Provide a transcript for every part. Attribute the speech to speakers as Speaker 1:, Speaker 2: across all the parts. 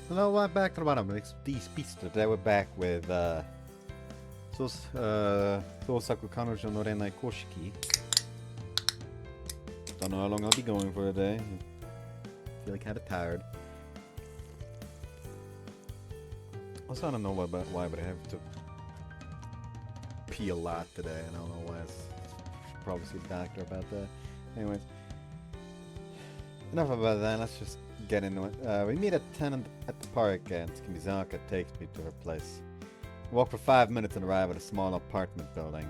Speaker 1: Hello, we're back to the bottom. These beasts today we're back with Sousaku Kanojo no Ren'ai Koushiki. Don't know how long I'll be going for today. Feeling kind of tired. Also, I don't know why, but I have to pee a lot today. I don't know why. I should probably see the doctor about that. Anyways, enough about that. Let's just get into it. We meet a tenant at the park, and Kimizaka takes me to her place. We walk for 5 minutes and arrive at a small apartment building.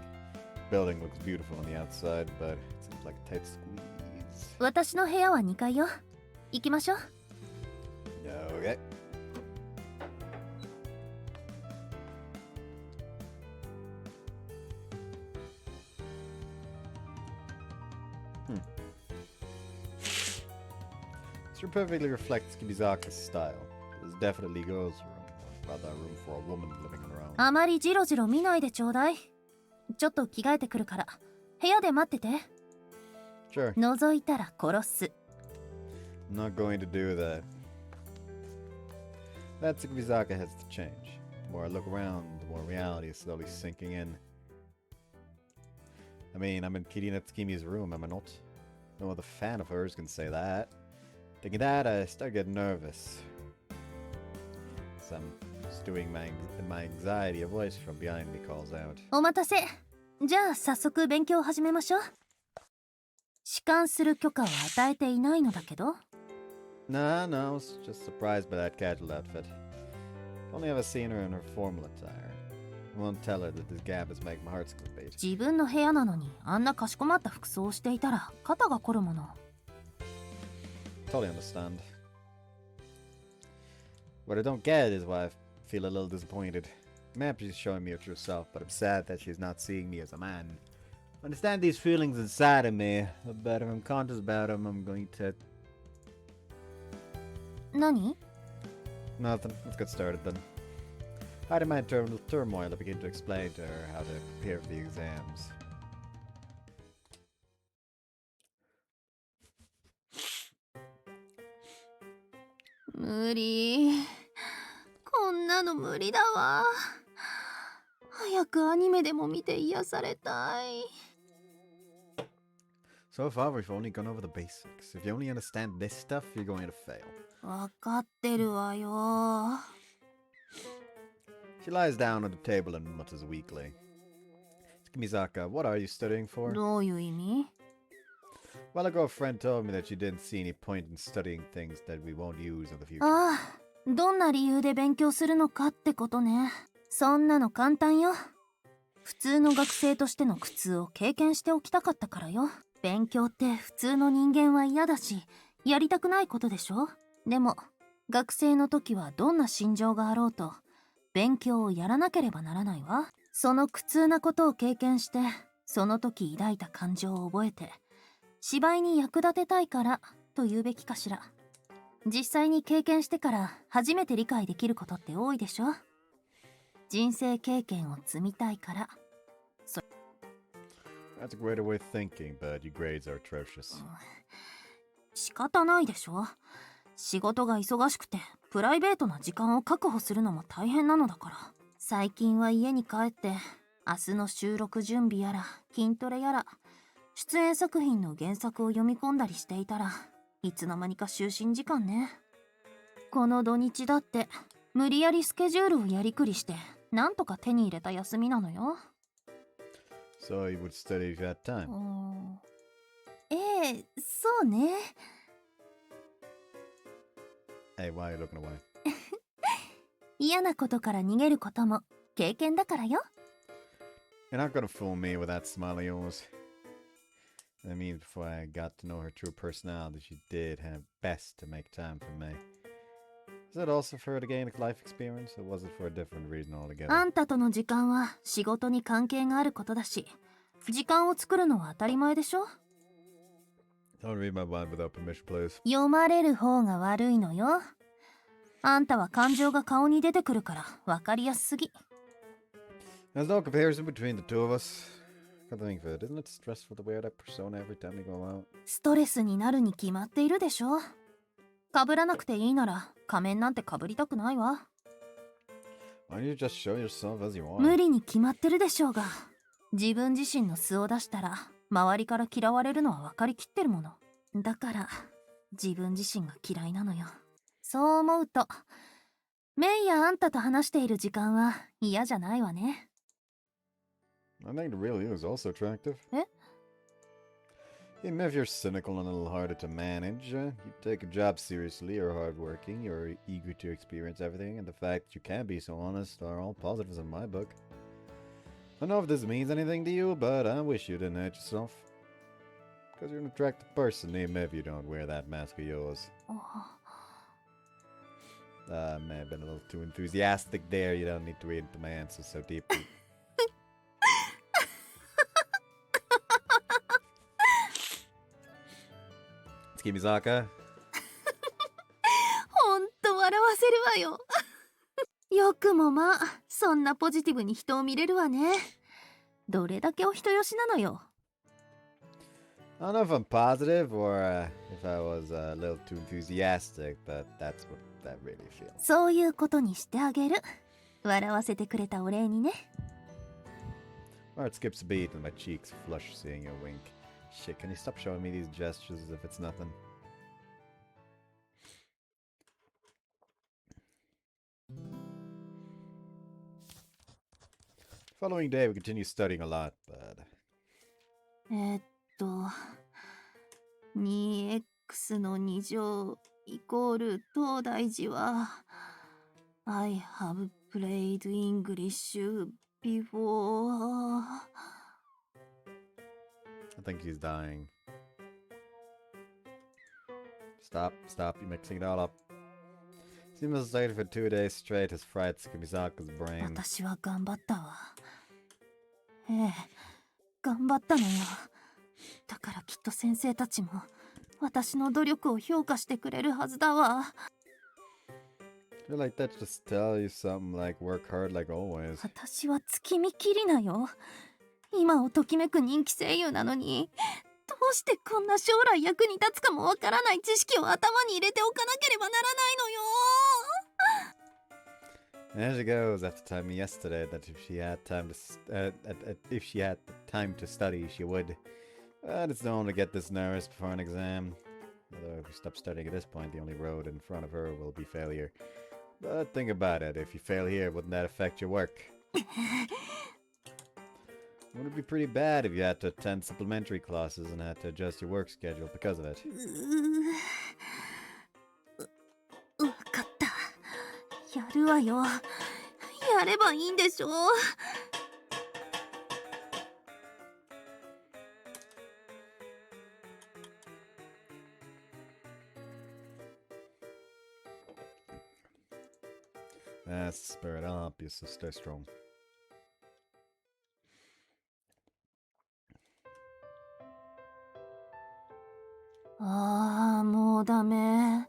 Speaker 1: The building looks beautiful on the outside, but it seems like a tight squeeze.
Speaker 2: 私の部屋は2階よ。行きましょう。
Speaker 1: Okay. This room perfectly reflects Kimizaka's style. This is definitely girls' room, or rather a room for a woman living on her own.
Speaker 2: あまりジロジロ見ないでちょうだい。ちょっと着替えてくるから、部屋で待ってて。
Speaker 1: Sure.
Speaker 2: 覗いたら殺す。
Speaker 1: I'm not going to do that. That Kimizaka has to change. The more I look around, the more reality is slowly sinking in. I mean, I'm in Kirina Tsukimi's room, am I not? No other fan of hers can say that. Thinking that, I start getting nervous. Some stewing my anxiety, a voice from behind me calls out.
Speaker 2: お待たせ。じゃあ早速勉強を始めましょう。弛緩する許可を与えていないのだけど。
Speaker 1: No, I was just surprised by that casual outfit. Only ever seen her in her formal attire. I won't tell her that this gap is making my heart skip a beat.
Speaker 2: 自分の部屋なのにあんなかしこまった服装をしていたら肩が凝るもの。
Speaker 1: Totally understand. What I don't get is why I feel a little disappointed. Maybe she's showing me her true self, but I'm sad that she's not seeing me as a man. I understand these feelings inside of me, but if I'm conscious about them, I'm going to...
Speaker 2: 何？
Speaker 1: Nothing. Let's get started then. Hiding my internal turmoil, I begin to explain to her how to prepare for the exams.
Speaker 2: 無理。こんなの無理だわ。早くアニメでも見て癒されたい。
Speaker 1: So far, we've only gone over the basics. If you only understand this stuff, you're going to fail.
Speaker 2: わかってるわよ。
Speaker 1: She lies down on the table and mutters weakly. Kimizaka, what are you studying for?
Speaker 2: どういう意味？
Speaker 1: While ago, a friend told me that you didn't see any point in studying things that we won't use in the future.
Speaker 2: ああ、どんな理由で勉強するのかってことね。そんなの簡単よ。普通の学生としての苦痛を経験しておきたかったからよ。勉強って普通の人間は嫌だし、やりたくないことでしょ？でも、学生の時はどんな心情があろうと、勉強をやらなければならないわ。その苦痛なことを経験して、その時抱いた感情を覚えて、芝居に役立てたいからと言うべきかしら。実際に経験してから初めて理解できることって多いでしょ？人生経験を積みたいから。
Speaker 1: That's a greater way of thinking, but your grades are atrocious.
Speaker 2: 仕方ないでしょ？仕事が忙しくてプライベートな時間を確保するのも大変なのだから。最近は家に帰って明日の収録準備やら筋トレやら出演作品の原作を読み込んだりしていたらいつの間にか就寝時間ね。この土日だって無理やりスケジュールをやりくりしてなんとか手に入れた休みなのよ。
Speaker 1: So you would study that time?
Speaker 2: ええ、そうね。
Speaker 1: Hey, why are you looking away?
Speaker 2: 嫌なことから逃げることも経験だからよ。
Speaker 1: You're not gonna fool me with that smile of yours. That means before I got to know her true personality, she did have best to make time for me. Is it also for her to gain a life experience, or was it for a different reason altogether?
Speaker 2: あんたとの時間は仕事に関係があることだし、時間を作るのは当たり前でしょ？
Speaker 1: Don't read my mind without permission, please.
Speaker 2: 読まれる方が悪いのよ。あんたは感情が顔に出てくるから分かりやすすぎ。
Speaker 1: There's no comparison between the two of us. Come to think of it, isn't it stressful to wear that persona every time we go out?
Speaker 2: ストレスになるに決まっているでしょ。かぶらなくていいなら仮面なんてかぶりたくないわ。
Speaker 1: Why don't you just show yourself as you
Speaker 2: 無
Speaker 1: are?
Speaker 2: 理に決まってるでしょうが、自分自身の素を出したら周りから嫌われるのは分かりきってるもの。だから自分自身が嫌いなのよ。そう思うとメイやあんたと話している時間は嫌じゃないわね。
Speaker 1: I think the real you is also attractive.
Speaker 2: え？
Speaker 1: Even if you're cynical and a little harder to manage, you take a job seriously, you're hardworking, you're eager to experience everything, and the fact that you can be so honest are all positives in my book. I don't know if this means anything to you, but I wish you didn't hurt yourself. Because you're an attractive person, even if you don't wear that mask of yours. I may have been a little too enthusiastic there. You don't need to read into my answers so deeply. 月見坂。
Speaker 2: ほんと笑わせるわよ。よくもまあそんなポジティブに人を見れるわね。どれだけお人よしなのよ。
Speaker 1: I don't know if I'm positive or if I was a little too enthusiastic, but that's what that really feels.
Speaker 2: そういうことにしてあげる。笑わせてくれたお礼にね。
Speaker 1: My heart skips a beat and my cheeks flush seeing you wink. Shit, can you stop showing me these gestures as if it's nothing? Following day, we continue studying a lot, but
Speaker 2: 2x の2乗イコール東大寺は I have played English before.
Speaker 1: I think he's dying. Stop, you're mixing it all up. Seems like for 2 days straight has fried Tsukimizaka's brain.
Speaker 2: 私は頑張ったわ。ええ、頑張ったのよ。だからきっと先生たちも私の努力を評価してくれるはずだわ。
Speaker 1: I feel like that just tell you something like work hard like always.
Speaker 2: 私は月見きりなよ。今をときめく人気声優なのに、どうしてこんな将来役に立つかもわからない知識を頭に入れておかなければならないのよ。
Speaker 1: There she goes after telling me yesterday that if she had time to study, she would. But it's known to get this nervous before an exam. Although if you stop studying at this point, the only road in front of her will be failure. But think about it, if you fail here, wouldn't that affect your work? Wouldn't it be pretty bad if you had to attend supplementary classes and had to adjust your work schedule because of it?
Speaker 2: わかった。やるわよ。やればいいんでしょ。
Speaker 1: That's the spirit. I'll help you, so stay strong.
Speaker 2: ああ、もうダメ。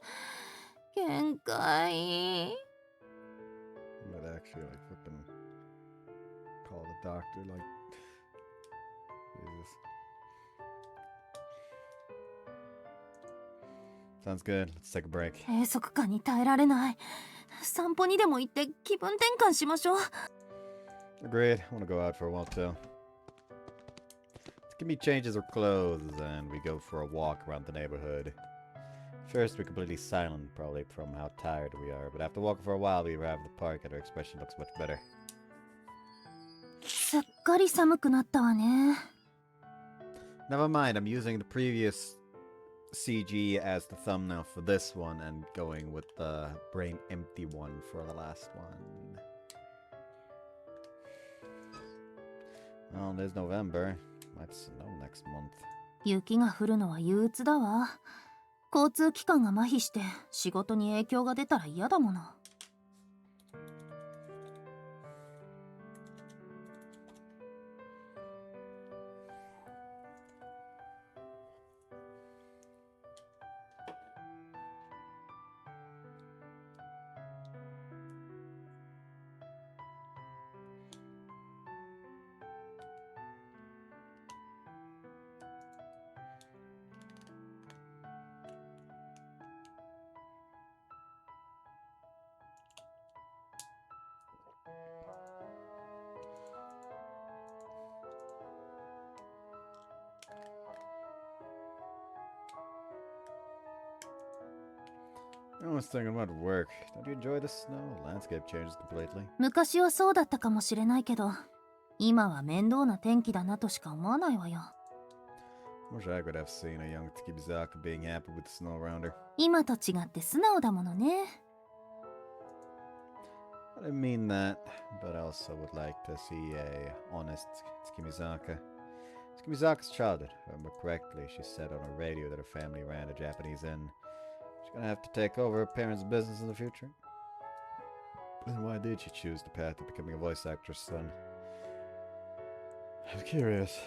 Speaker 2: 限界。
Speaker 1: But actually, like, flipping call the doctor, like, Jesus. Sounds good. Let's take a break.
Speaker 2: 閉塞感に耐えられない。散歩にでも行って気分転換しましょう。
Speaker 1: Agreed. I want to go out for a while too. Kimmy changes her clothes and we go for a walk around the neighborhood. First, we're completely silent, probably from how tired we are, but after walking for a while, we arrive at the park and our expression looks much better.
Speaker 2: すっかり寒くなったわね。
Speaker 1: Never mind, I'm using the previous CG as the thumbnail for this one and going with the brain empty one for the last one. Well, there's November. Might snow next month.
Speaker 2: 雪が降るのは憂鬱だわ。交通機関が麻痺して仕事に影響が出たら嫌だもの。
Speaker 1: I was thinking about work. Don't you enjoy the snow? The landscape changes completely.
Speaker 2: 昔はそうだったかもしれないけど、今は面倒な天気だなとしか思わないわよ。
Speaker 1: Wish I could have seen a young Tsukimizaka being happy with the snow around her.
Speaker 2: 今と違って素直だものね。
Speaker 1: I didn't mean that, but I also would like to see a honest Tsukimizaka. Tsukimizaka's childhood, if I remember correctly, she said on her radio that her family ran a Japanese inn. She's gonna have to take over her parents' business in the future. Then why did she choose the path of becoming a voice actress then? I'm curious.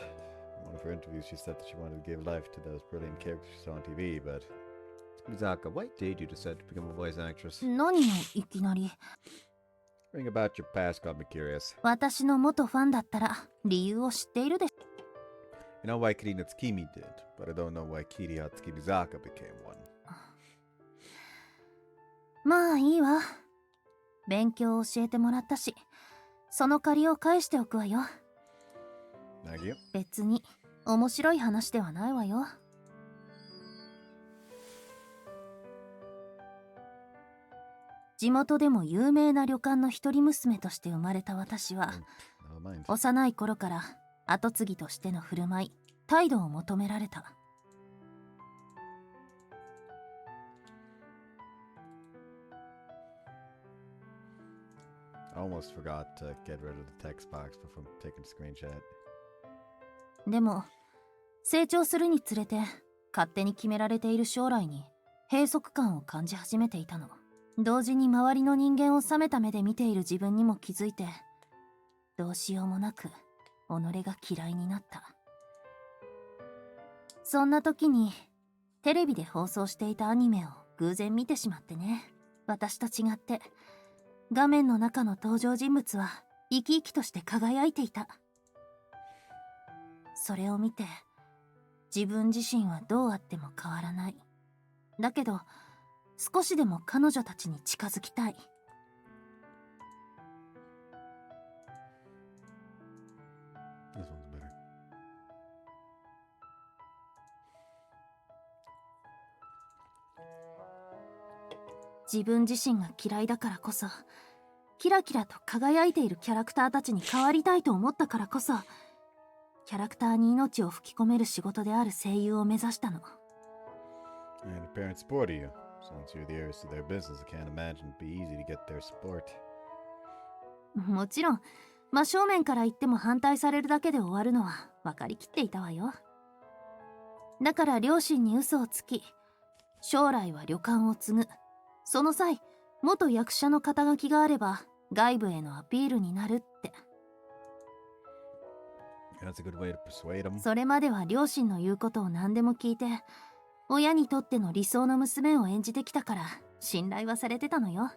Speaker 1: In one of her interviews, she said that she wanted to give life to those brilliant characters she saw on TV, but... Tsukimizaka, why did you decide to become a voice actress?
Speaker 2: 何よ、いきなり。
Speaker 1: Hearing about your past got me curious.
Speaker 2: 私の元ファンだったら理由を知っているでしょ。
Speaker 1: You know why Kirina Tsukimi did, but I don't know why Kiriya Tsukimizaka became one.
Speaker 2: まあいいわ。勉強を教えてもらったし、その借りを返しておくわよ。
Speaker 1: Thank you.
Speaker 2: 別に面白い話ではないわよ。地元でも有名な旅館の一人娘として生まれた私は、
Speaker 1: Never mind.
Speaker 2: 幼い頃から跡継ぎとしての振る舞い、態度を求められた。
Speaker 1: I almost forgot to get rid of the text box before taking a screenshot.
Speaker 2: でも成長するにつれて勝手に決められている将来に閉塞感を感じ始めていたの。同時に周りの人間を冷めた目で見ている自分にも気づいて、どうしようもなく己が嫌いになった。そんな時にテレビで放送していたアニメを偶然見てしまってね。私と違って画面の中の登場人物は生き生きとして輝いていた。それを見て、自分自身はどうあっても変わらない。だけど少しでも彼女たちに近づきたい。
Speaker 1: This one's better.
Speaker 2: 自分自身が嫌いだからこそ、キラキラと輝いているキャラクターたちに変わりたいと思ったからこそ、キャラクターに命を吹き込める仕事である声優を目指したの。
Speaker 1: And the parents support you. Since you're the heiress to their business, I can't imagine it'd be easy to get their support.
Speaker 2: もちろん真正面から言っても反対されるだけで終わるのは分かりきっていたわよ。だから両親に嘘をつき、将来は旅館を継ぐ。その際、元役者の肩書きがあれば外部へのアピールになるって。
Speaker 1: That's a good way to persuade them.
Speaker 2: それまでは両親の言うことを何でも聞いて、親にとっての理想の娘を演じてきたから信頼はされてたのよ。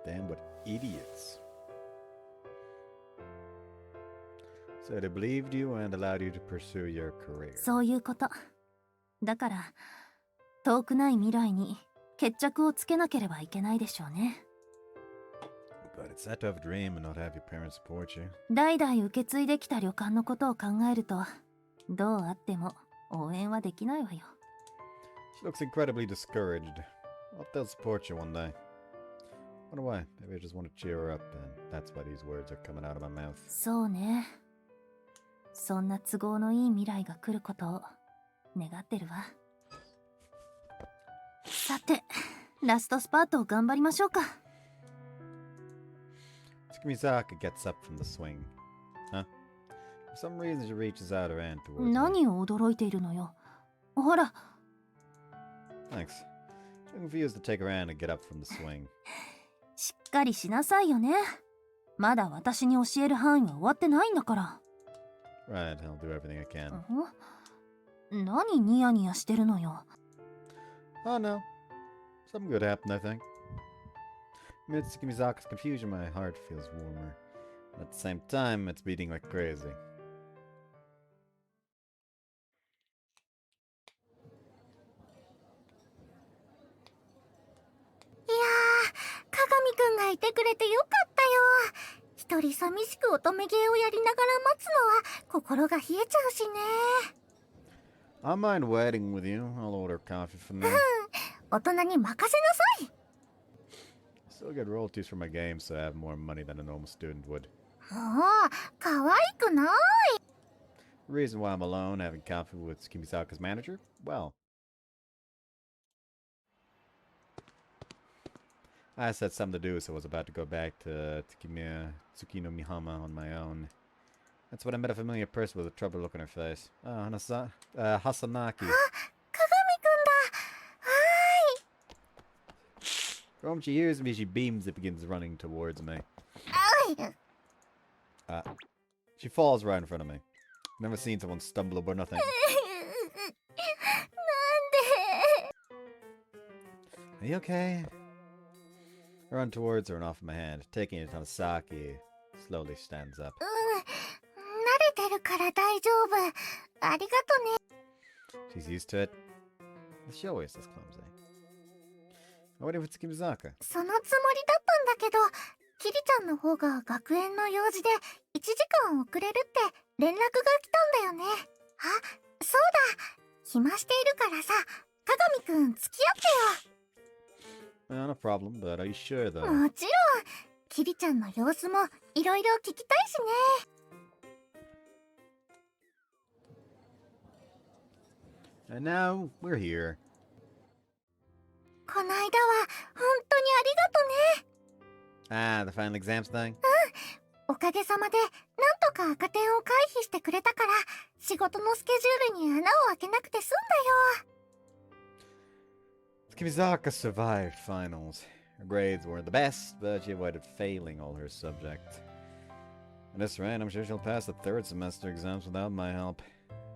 Speaker 1: Damn, what idiots. So they believed you and allowed you to pursue your career.
Speaker 2: そういうこと。だから遠くない未来に決着をつけなければいけないでしょうね。
Speaker 1: But it's sad to have a dream and not have your parents support you.
Speaker 2: 代々受け継いできた旅館のことを考えると、どうあっても応援はできないわよ。
Speaker 1: She looks incredibly discouraged. I hope they'll support you one day. Wonder why. Maybe I just want to cheer her up, and that's why these words are coming out of my mouth.
Speaker 2: そうね。そんな都合のいい未来が来ることを願ってるわ。さて、ラストスパートを頑張りましょうか。
Speaker 1: Tsukimizaka gets up from the swing. Huh? For some reason, she reaches out her hand towards me.
Speaker 2: 何を驚いているのよ。ほら。
Speaker 1: Thanks. She refused to take her hand and get up from the swing.
Speaker 2: しっかりしなさいよね。まだ私に教える範囲は終わってないんだから。
Speaker 1: Right, I'll do everything I can.
Speaker 2: 何ニヤニヤしてるのよ。
Speaker 1: Oh no. Something good happened, I think. Amidst Tsukimizaka's confusion, my heart feels warmer. And at the same time, it's beating like crazy.
Speaker 2: 鏡くんがいてくれてよかったよ。一人寂しく乙女芸をやりながら待つのは心が冷えちゃうしね。
Speaker 1: I don't mind waiting with you. I'll order coffee for now.
Speaker 2: 大人に任せなさい。
Speaker 1: I still get royalties from my game, so I have more money than a normal student would.
Speaker 2: もう可愛くない。
Speaker 1: The reason why I'm alone, having coffee with Kimisaka's manager? Well, I said something to do, so I was about to go back to Tsukino Mihama on my own. That's when I met a familiar person with a troubled look on her face. Oh, Hasanaki.
Speaker 2: 鏡くんだ。はーい。
Speaker 1: From she hears me, she beams and begins running towards me.
Speaker 2: あい。
Speaker 1: She falls right in front of me. Never seen someone stumble over nothing.
Speaker 2: なんで。
Speaker 1: Are you okay? I run towards her and offer my hand. Taking it, Hamasaki slowly stands up.
Speaker 2: 慣れてるから大丈夫。ありがとね。
Speaker 1: She's used to it. She always is clumsy. I'm waiting for Tsukimizaka.
Speaker 2: そのつもりだったんだけど、キリちゃんの方が学園の用事で1時間遅れるって連絡が来たんだよね。あ、そうだ。暇しているからさ、鏡くん付き合ってよ。
Speaker 1: No problem, but are you sure though?
Speaker 2: もちろん。キリちゃんの様子もいろいろ聞きたいしね。
Speaker 1: And now we're here.
Speaker 2: この間は本当にありがとね。
Speaker 1: Ah, the final exams thing?
Speaker 2: おかげさまでなんとか赤点を回避してくれたから、仕事のスケジュールに穴を開けなくて済んだよ。
Speaker 1: Tsukimizaka survived finals. Her grades weren't the best, but she avoided failing all her subjects. At this rate, I'm sure she'll pass the third semester exams without my help.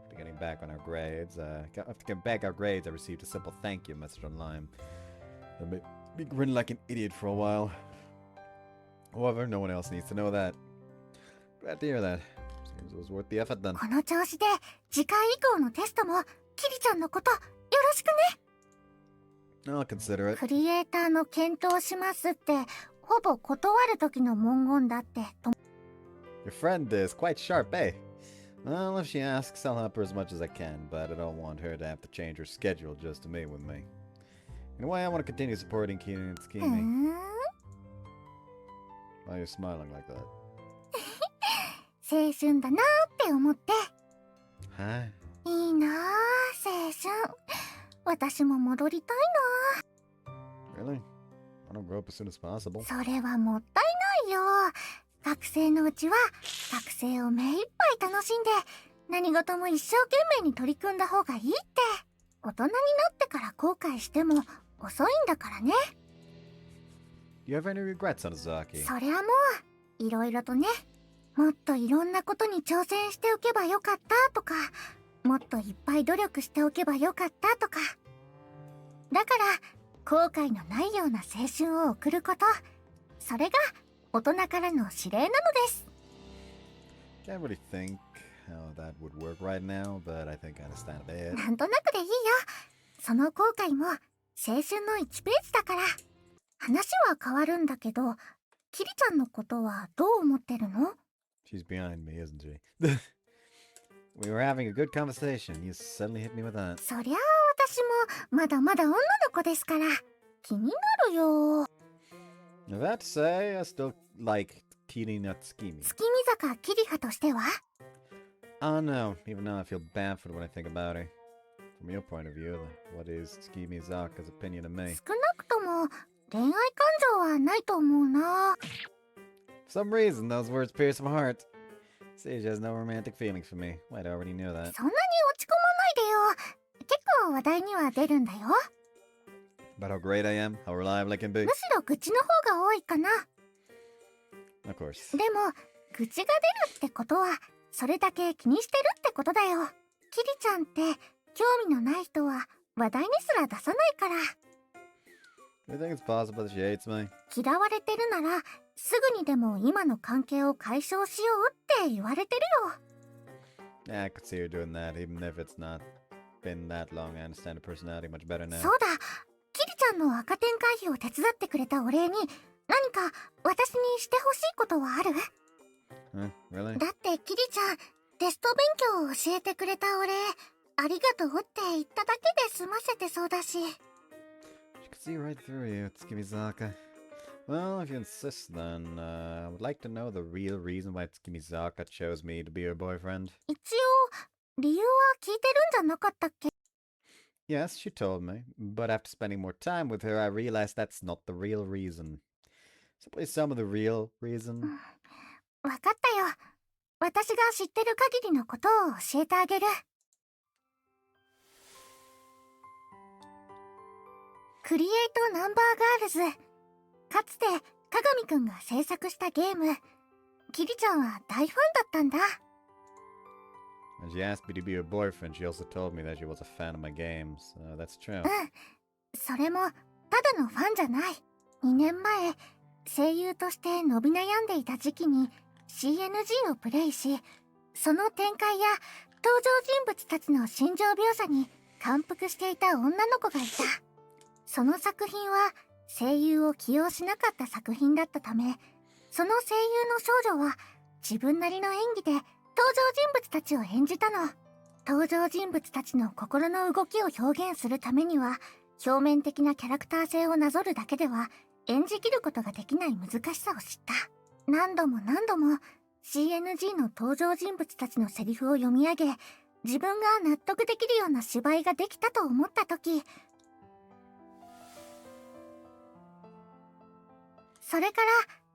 Speaker 1: After getting back on our grades, after getting back our grades, I received a simple thank you message online. That made me grin like an idiot for a while. However, no one else needs to know that. Glad to hear that. Seems it was worth the effort then.
Speaker 2: この調子で次回以降のテストもキリちゃんのことよろしくね。
Speaker 1: I'll consider it.
Speaker 2: クリエイターの検討しますってほぼ断る時の文言だって。
Speaker 1: Your friend is quite sharp, eh? Well, if she asks, I'll help her as much as I can, but I don't want her to have to change her schedule just to meet with me. In a way, I want to continue supporting Keenan and
Speaker 2: うー
Speaker 1: Tsukimi.
Speaker 2: ん。
Speaker 1: Why are you smiling like that?
Speaker 2: 青春だなーって思って。
Speaker 1: Hi.
Speaker 2: いいなー、青春。私も戻りたい
Speaker 1: Really? I don't grow up as soon as possible.
Speaker 2: な。それはもったいないよ。学生のうちは学生を目いっぱい楽しんで、何事も一生懸命に取り組んだ方がいいって。大人になってから後悔しても遅いんだからね。
Speaker 1: Do you have any regrets, Hanazaki?
Speaker 2: そりゃもういろいろとね。もっといろんなことに挑戦しておけばよかったとか、もっといっぱい努力しておけばよかったとか。だから後悔のないような青春を送ること、それが大人からの指令なのです。
Speaker 1: Can't really think how that would work right now, but I think I understand a bit.
Speaker 2: なんとなくでいいよ。その後悔も青春の1ページだから。話は変わるんだけど、キリちゃんのことはどう思ってるの？
Speaker 1: She's behind me, isn't she? We were having a good conversation. You suddenly hit me with that.
Speaker 2: そりゃあ私もまだまだ女の子ですから気になるよ。
Speaker 1: That to say, I still like Kiri Natsukimi.
Speaker 2: 月見坂キリハとしては？
Speaker 1: Oh no, even now I feel bad for what I think about her. From your point of view, what is Tsukimi Zaka's opinion of me?
Speaker 2: 少なくとも恋愛感情はないと思うな。
Speaker 1: For some reason, those words pierce my heart. Sage has no romantic feelings for me. Well, I already knew that.
Speaker 2: そんなに落ち込まないでよ。結構話題には出るんだよ。
Speaker 1: About how great I am, how reliable I can be.
Speaker 2: むしろ愚痴の方が多いかな。
Speaker 1: Of course.
Speaker 2: でも愚痴が出るってことはそれだけ気にしてるってことだよ。キリちゃんって興味のない人は話題にすら出さないから。
Speaker 1: Do you think it's possible that she hates me?
Speaker 2: 嫌われてるならすぐにでも今の関係を解消しようって言われてるよ。
Speaker 1: Yeah, I could see her doing that, even if it's not been that long. I understand her personality much better now.
Speaker 2: そうだ、キリちゃんの赤点回避を手伝ってくれたお礼に何か私にしてほしいことはある？
Speaker 1: Really?
Speaker 2: だってキリちゃんテスト勉強を教えてくれたお礼ありがとうって言っただけで済ませてそうだし。
Speaker 1: See right through you, Tsukimizaka. Well, if you insist, then I would like to know the real reason why Tsukimizaka chose me to be her boyfriend.
Speaker 2: 一応理由は聞いてるんじゃなかったっけ？
Speaker 1: Yes, she told me, but after spending more time with her, I realized that's not the real reason. Simply some of the real reason.
Speaker 2: わかったよ。私が知ってる限りのことを教えてあげる。クリエイトナンバーガールズ。かつて鏡くんが制作したゲーム。キリちゃんは大ファンだったんだ。
Speaker 1: When she asked me to be her boyfriend, she also told me that she was a fan of my games. That's true.
Speaker 2: それもただのファンじゃない。2年前、声優として伸び悩んでいた時期に CNG をプレイし、その展開や登場人物たちの心情描写に感服していた女の子がいた。その作品は声優を起用しなかった作品だったため、その声優の少女は自分なりの演技で登場人物たちを演じたの。登場人物たちの心の動きを表現するためには、表面的なキャラクター性をなぞるだけでは演じきることができない難しさを知った。何度も CNG の登場人物たちのセリフを読み上げ、自分が納得できるような芝居ができたと思った時、それから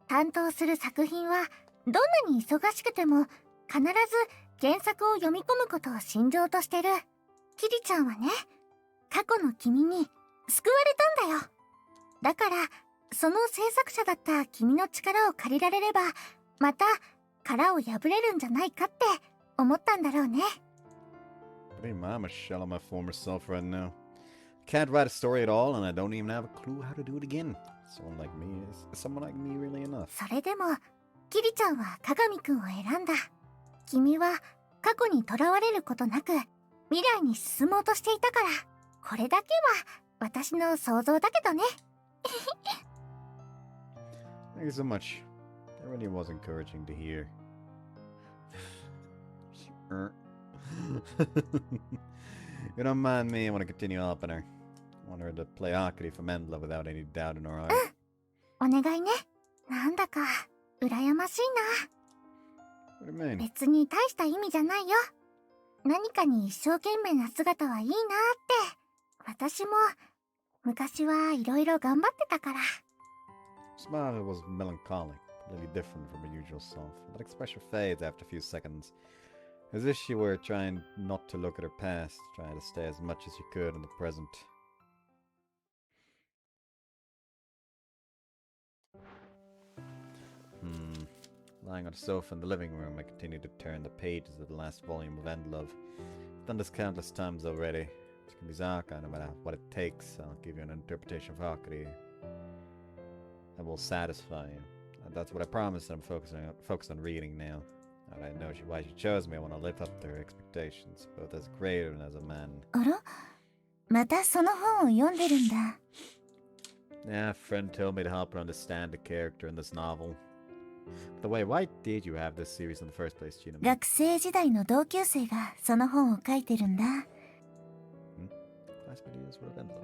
Speaker 2: 担当する作品はどんなに忙しくても必ず原作を読み込むことを信条としてる。キリちゃんはね、過去の君に救われたんだよ。だからその制作者だった君の力を借りられれば、また殻を破れるんじゃないかって思ったんだろうね。
Speaker 1: But I'm a shell of my former self right now. Can't write a story at all, and I don't even have a clue how to do it again. Someone like me is someone like me really enough?
Speaker 2: それでもキリちゃんは鏡くんを選んだ。君は過去にとらわれることなく未来に進もうとしていたから、これだけは私の想像だけどね。
Speaker 1: Thank you so much. That really was encouraging to hear. You don't mind me, I want to continue helping her. I want her to play hockey for Mendla without any doubt in her heart.
Speaker 2: お願いね。なんだか羨ましい
Speaker 1: What do you
Speaker 2: な。
Speaker 1: mean?
Speaker 2: 別に大した意味じゃないよ。何かに一生懸命な姿はいいなって。私も昔はいろいろ頑張ってたから。
Speaker 1: Smile was melancholic, completely different from her usual self. That expression fades after a few seconds, as if she were trying not to look at her past, trying to stay as much as she could in the present. Lying on a sofa in the living room, I continued to turn the pages of the last volume of Endlove. I've done this countless times already. Tsukimizaka, no matter what it takes, I'll give you an interpretation of Hakuri that will satisfy you. And that's what I promised, and I'm focused on reading now. And I know why she chose me. I want to live up to her expectations, both as a creator and as a man.
Speaker 2: あら、またその本を読んでるんだ。
Speaker 1: Yeah, a friend told me to help her understand the character in this novel. By the way, why did you have this series in the first place, Chino?
Speaker 2: 学生時代の同級生がその本を書いてるんだ。
Speaker 1: Class videos with Endlove.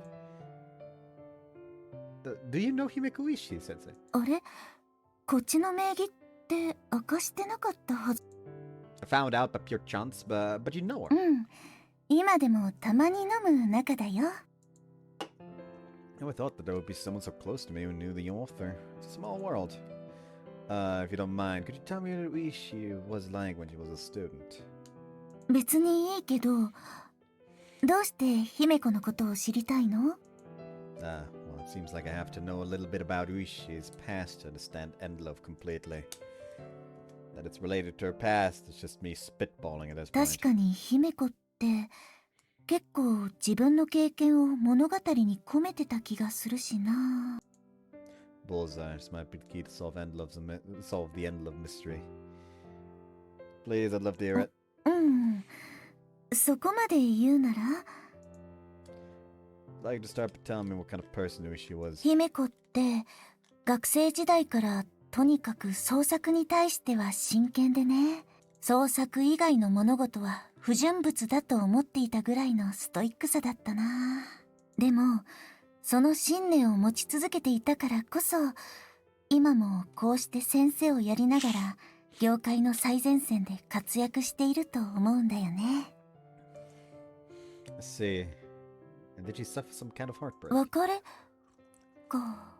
Speaker 1: Do you know Hime Koushiki, sensei?
Speaker 2: あれ、こっちの名義って明かしてなかったはず。
Speaker 1: I found out by pure chance, but you know her.
Speaker 2: うん、今でもたまに飲む仲だよ。
Speaker 1: I never thought that there would be someone so close to me who knew the author. It's a small world. If you don't mind, could you tell me what she was like when she was a student?
Speaker 2: 別にいいけど、どうして姫子のことを知りたいの？
Speaker 1: Well, it seems like I have to know a little bit about Uishi's past to understand Endlove completely. That it's related to her past, it's just me spitballing at this
Speaker 2: 確
Speaker 1: point.
Speaker 2: かに姫子って結構自分の経験を物語に込めてた気がするしな。
Speaker 1: Bullseye, this might be the key to solve the Endlove mystery. Please, I'd love to hear it.
Speaker 2: うん、そこまで言うなら
Speaker 1: I'd like to start by telling me what kind of person Uishi was.
Speaker 2: 姫子って学生時代からとにかく創作に対しては真剣でね、創作以外の物事は不純物だと思っていたぐらいのストイックさだったな。でもその信念を持ち続けていたからこそ、今もこうして先生をやりながら業界の最前線で活躍していると思うんだよね。
Speaker 1: I see. And did she suffer some kind of heartbreak?
Speaker 2: 別れか。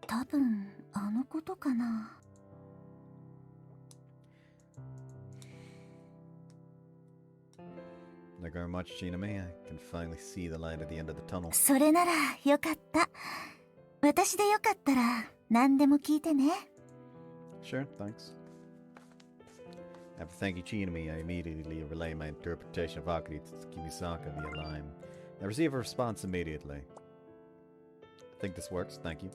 Speaker 2: 多分あのことかな。
Speaker 1: Like very much, Shinami. I can finally see the light at the end of the tunnel.
Speaker 2: それならよかった。私でよかったら何でも聞いてね。
Speaker 1: Sure, thanks. After thanking Chinami, I immediately relay my interpretation of Akari to Kimisaka via line. I receive a response immediately. I think this works, thank you.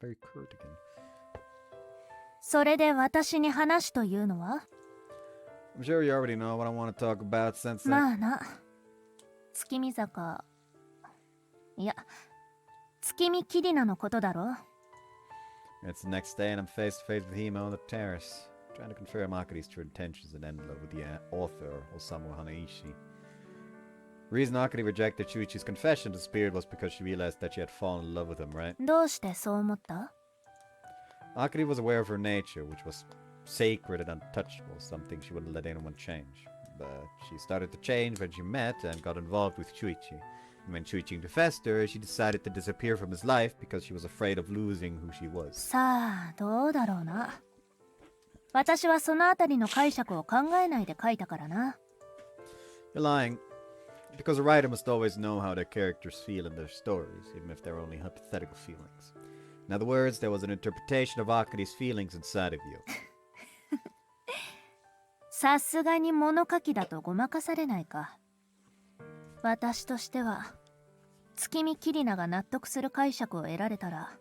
Speaker 1: Very curt again.
Speaker 2: それで私に話というのは？
Speaker 1: I'm sure you already know what I want to talk about, Sensei.
Speaker 2: まあな。月見坂。いや、月見キリナのことだろ。
Speaker 1: It's the next day and I'm face to face with Himo on the terrace, trying to confirm Akari's true intentions and end love with the author, Osamu Hanaishi. The reason Akari rejected Shuichi's confession to the spirit was because she realized that she had fallen in love with him, right?
Speaker 2: どうしてそう思った？
Speaker 1: Akari was aware of her nature, which was sacred and untouchable, something she wouldn't let anyone change. But she started to change when she met and got involved with Shuichi. And when Shuichi confessed to her, she decided to disappear from his life because she was afraid of losing who she was.
Speaker 2: さあ、どうだろうな。私はそのあたりの解釈を考えないで書いたからな。
Speaker 1: You're lying. Because a writer must always know how their characters feel in their stories, even if they're only hypothetical feelings. In other words, there was an interpretation of Akari's feelings inside of you.
Speaker 2: さすがに物書きだとごまかされないか。私としては、月見キリナが納得する解釈を得られたら、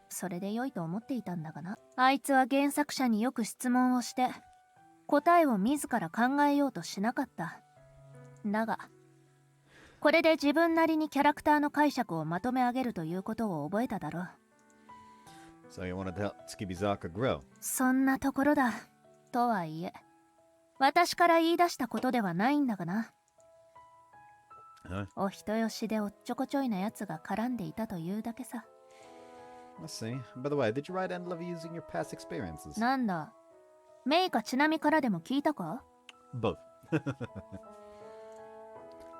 Speaker 2: それで良いと思っていたんだがな。あいつは原作者によく質問をして、答えを自ら考えようとしなかった。だが、これで自分なりにキャラクターの解釈をまとめ上げるということを覚えただろう。
Speaker 1: So you want to help Tsukibizaka grow?
Speaker 2: そんなところだ。とはいえ、私から言い出したことではないんだがな。
Speaker 1: Huh?
Speaker 2: お人よしでおっちょこちょいなやつが絡んでいたというだけさ。
Speaker 1: Let's see. By the way, did you write End Love using your past experiences?
Speaker 2: なんだ、メイかちなみからでも聞いたか？
Speaker 1: Both.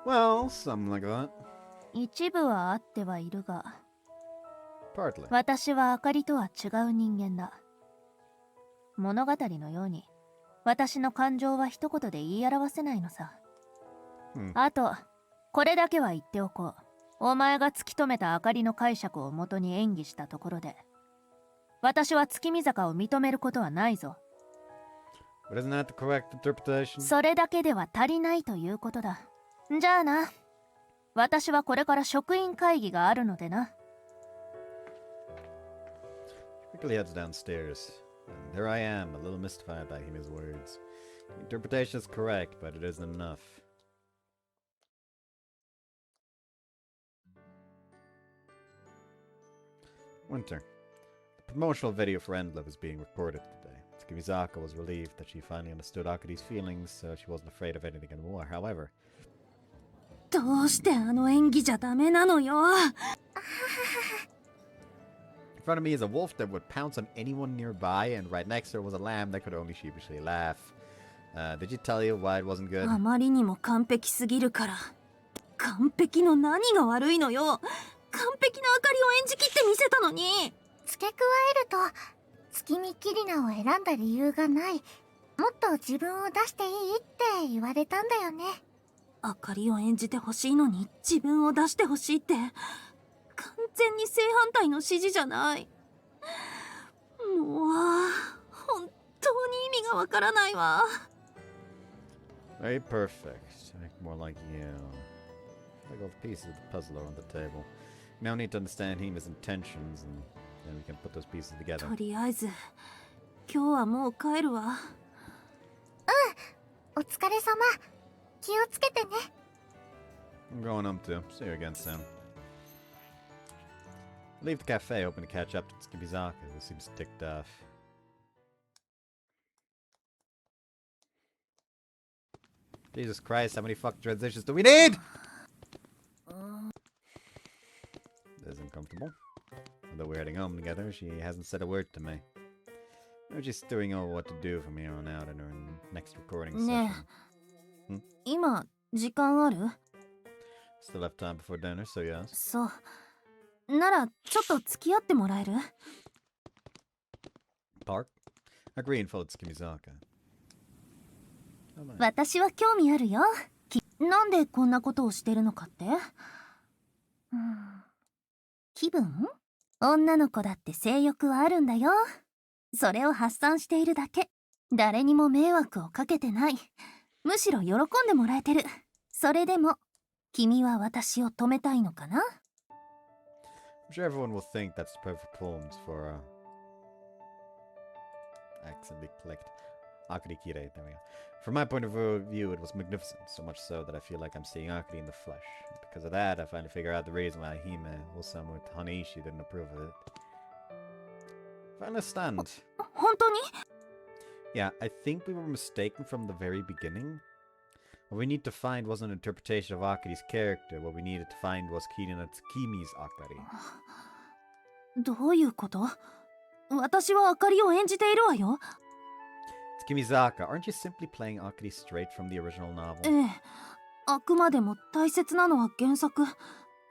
Speaker 1: Well, something like that.
Speaker 2: 一部はあってはいるが、
Speaker 1: Partly.
Speaker 2: 私はあかりとは違う人間だ。物語のように、私の感情は一言で言い表せないのさ。あと、これだけは言っておこう。お前が突き止めたあかりの解釈をもとに演技したところで、私は月見坂を認めることはないぞ。
Speaker 1: But isn't that the correct interpretation?
Speaker 2: それだけでは足りないということだ。じゃあな。私はこれから職員会議があるのでな。
Speaker 1: She quickly heads downstairs. And there I am, a little mystified by Hime's words. The interpretation is correct, but it isn't enough. Winter. The promotional video for End Love is being recorded today. Tsukimizaka was relieved that she finally understood Akari's feelings, so she wasn't afraid of anything anymore. However,
Speaker 2: どうしてあの演技じゃダメなのよ。
Speaker 1: in front of me is a wolf that would pounce on anyone nearby, and right next to her was a lamb that could only sheepishly laugh. Did you tell you why it wasn't good?
Speaker 2: あまりにも完璧すぎるから。完璧の何が悪いのよ。完璧なあかりを演じきってみせたのに。
Speaker 3: 付け加えると、月見キリナを選んだ理由がない。もっと自分を出していいって言われたんだよね。
Speaker 2: あかりを演じてほしいのに自分を出してほしいって、完全に正反対の指示じゃない。もう、本当に意味がわからないわ。
Speaker 1: Very perfect. More like you. Like all the pieces of the puzzle are on the table. You now need to understand Hima's intentions, and then we can put those pieces together.
Speaker 2: とりあえず、今日はもう帰るわ。
Speaker 3: お疲れ様。気をつけてね。
Speaker 1: I'm going home too. See you again soon. Leave the cafe, hoping to catch up to Tsukibizaka, who seems ticked off. Jesus Christ, how many fucking transitions do we need? This is uncomfortable. Although we're heading home together, she hasn't said a word to me. We're just doing over what to do from here on out in our next recording session.
Speaker 2: 今時間ある？
Speaker 1: Still have time before dinner, so yes.
Speaker 2: そう。ならちょっと付き合ってもらえる？
Speaker 1: Park? Agree and followed Tsukimizaka.
Speaker 2: 私は興味あるよ。なんでこんなことをしてるのかって？気分？女の子だって性欲はあるんだよ。それを発散しているだけ。誰にも迷惑をかけてない。むしろ喜んでもらえてる。それでも君は私を止めたいのかな？
Speaker 1: I'm sure everyone will think that's the perfect poems for accidentally clicked. Akari Kirei, there we go. From my point of view, it was magnificent, so much so that I feel like I'm seeing Akari in the flesh. Because of that, I finally figure out the reason why Hime, Osamu, and Haneishi didn't approve of it. If I understand.
Speaker 2: 本当に？
Speaker 1: Yeah, I think we were mistaken from the very beginning. What we need to find wasn't an interpretation of Akari's character. What we needed to find was Kirina Tsukimi's Akari.
Speaker 2: どういうこと？私はあかりを演じているわよ。
Speaker 1: Tsukimizaka, aren't you simply playing Akari straight from the original novel?
Speaker 2: ええ。あくまでも大切なのは原作。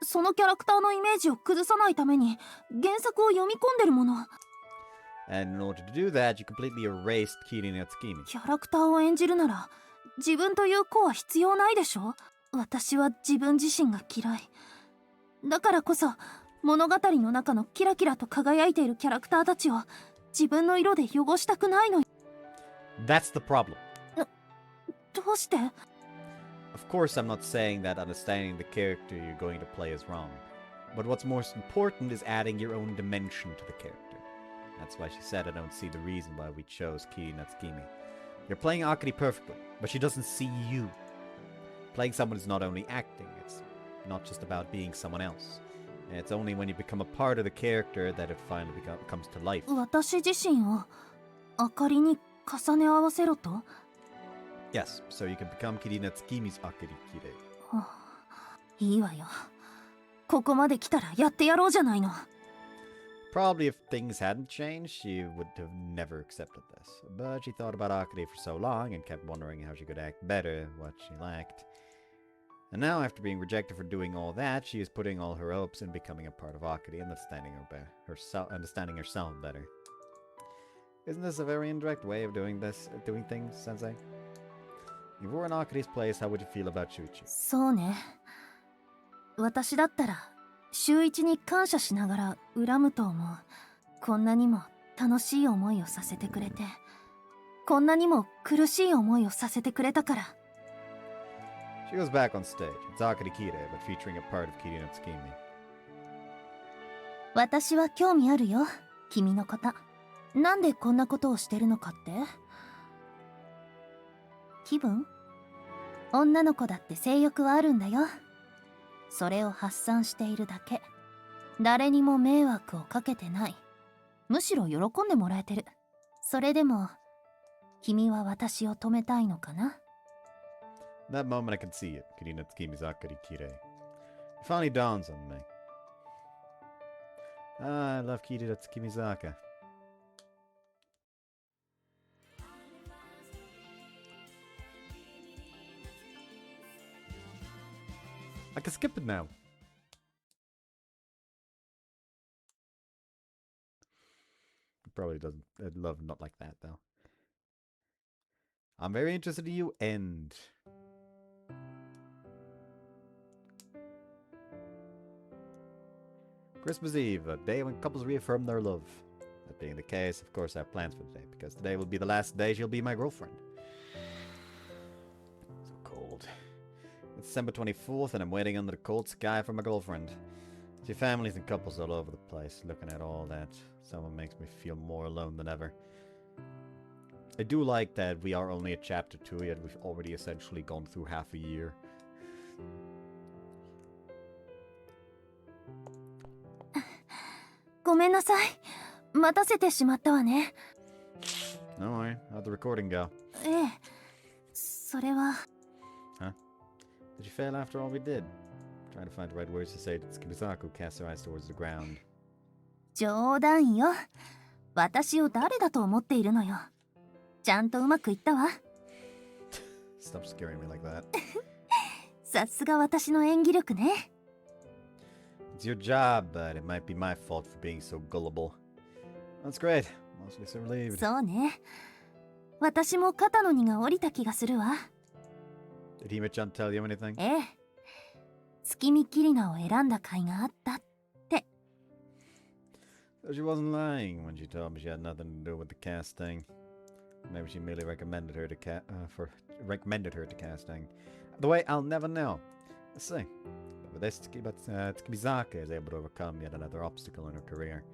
Speaker 2: そのキャラクターのイメージを崩さないために原作を読み込んでるもの。
Speaker 1: And in order to do that, you completely erased Kirina Tsukimi.
Speaker 2: キャラクターを演じるなら自分という子は必要ないでしょ？私は自分自身が嫌い。だからこそ物語の中のキラキラと輝いているキャラクターたちを自分の色で汚したくないの。
Speaker 1: That's the problem.
Speaker 2: どうして？
Speaker 1: Of course, I'm not saying that understanding the character you're going to play is wrong. But what's most important is adding your own dimension to the character. That's why she said I don't see the reason why we chose Kirina Tsukimi. You're playing Akari perfectly, but she doesn't see you. Playing someone is not only acting, it's not just about being someone else. And it's only when you become a part of the character that it finally comes to life.
Speaker 2: 私自身をあかりに重ね合わせろと？
Speaker 1: Yes, so you can become Kirina Tsukimi's Akari Kirei.
Speaker 2: いいわよ。ここまで来たらやってやろうじゃないの。
Speaker 1: Probably if things hadn't changed, she would have never accepted this. But she thought about Akari for so long and kept wondering how she could act better, what she lacked. And now, after being rejected for doing all that, she is putting all her hopes in becoming a part of Akari and understanding herself better. Isn't this a very indirect way of doing things, Sensei? If you were in Akari's place, how would you feel about Shuichi?
Speaker 2: そうね。私だったら週一に感謝しながら恨むと思う。こんなにも楽しい思いをさせてくれて、こんなにも苦しい思いをさせてくれたから。
Speaker 1: She goes back on stage. It's Akari Kirei, but featuring a part of Kirina Tsukimi.
Speaker 2: 私は興味あるよ、君のこと。なんでこんなことをしてるのかって？気分？女の子だって性欲はあるんだよ。それを発散しているだけ。誰にも迷惑をかけてない。むしろ喜んでもらえてる。それでも君は私を止めたいのかな？
Speaker 1: In that moment, I can see it. Kirina Tsukimi's Akari Kirei. It finally dawns on me. Ah, I love Kirina Tsukimizaka. I can skip it now. Probably doesn't. I'd love not like that though. I'm very interested in you and Christmas Eve, a day when couples reaffirm their love. That being the case, of course I have plans for today, because today will be the last day she'll be my girlfriend. So cold. It's December 24th and I'm waiting under the cold sky for my girlfriend. I see families and couples all over the place. Looking at all that, someone makes me feel more alone than ever. I do like that we are only at chapter 2, yet we've already essentially gone through half a year.
Speaker 2: ごめんなさい。待たせてしまったわね。
Speaker 1: No worry, how'd the recording go?
Speaker 2: ええ、それは。
Speaker 1: Did you fail after all we did? Trying to find the right words to say to Tsukimisaku cast her eyes towards the ground.
Speaker 2: 冗談よ。私を誰だと思っているのよ。ちゃんとうまくいったわ。
Speaker 1: Stop scaring me like that.
Speaker 2: さすが私の演技力ね。
Speaker 1: It's your job, but it might be my fault for being so gullible. That's great. Mostly so relieved.
Speaker 2: そうね。私も肩の荷が下りた気がするわ。
Speaker 1: Did Hima-chan tell you anything?
Speaker 2: ええ。月見キリナを選んだ甲斐があったって。
Speaker 1: So she wasn't lying when she told me she had nothing to do with the casting. Maybe she merely recommended her to casting. The way I'll never know. Let's see. But with this, Tsukimizaka is able to overcome yet another obstacle in her career.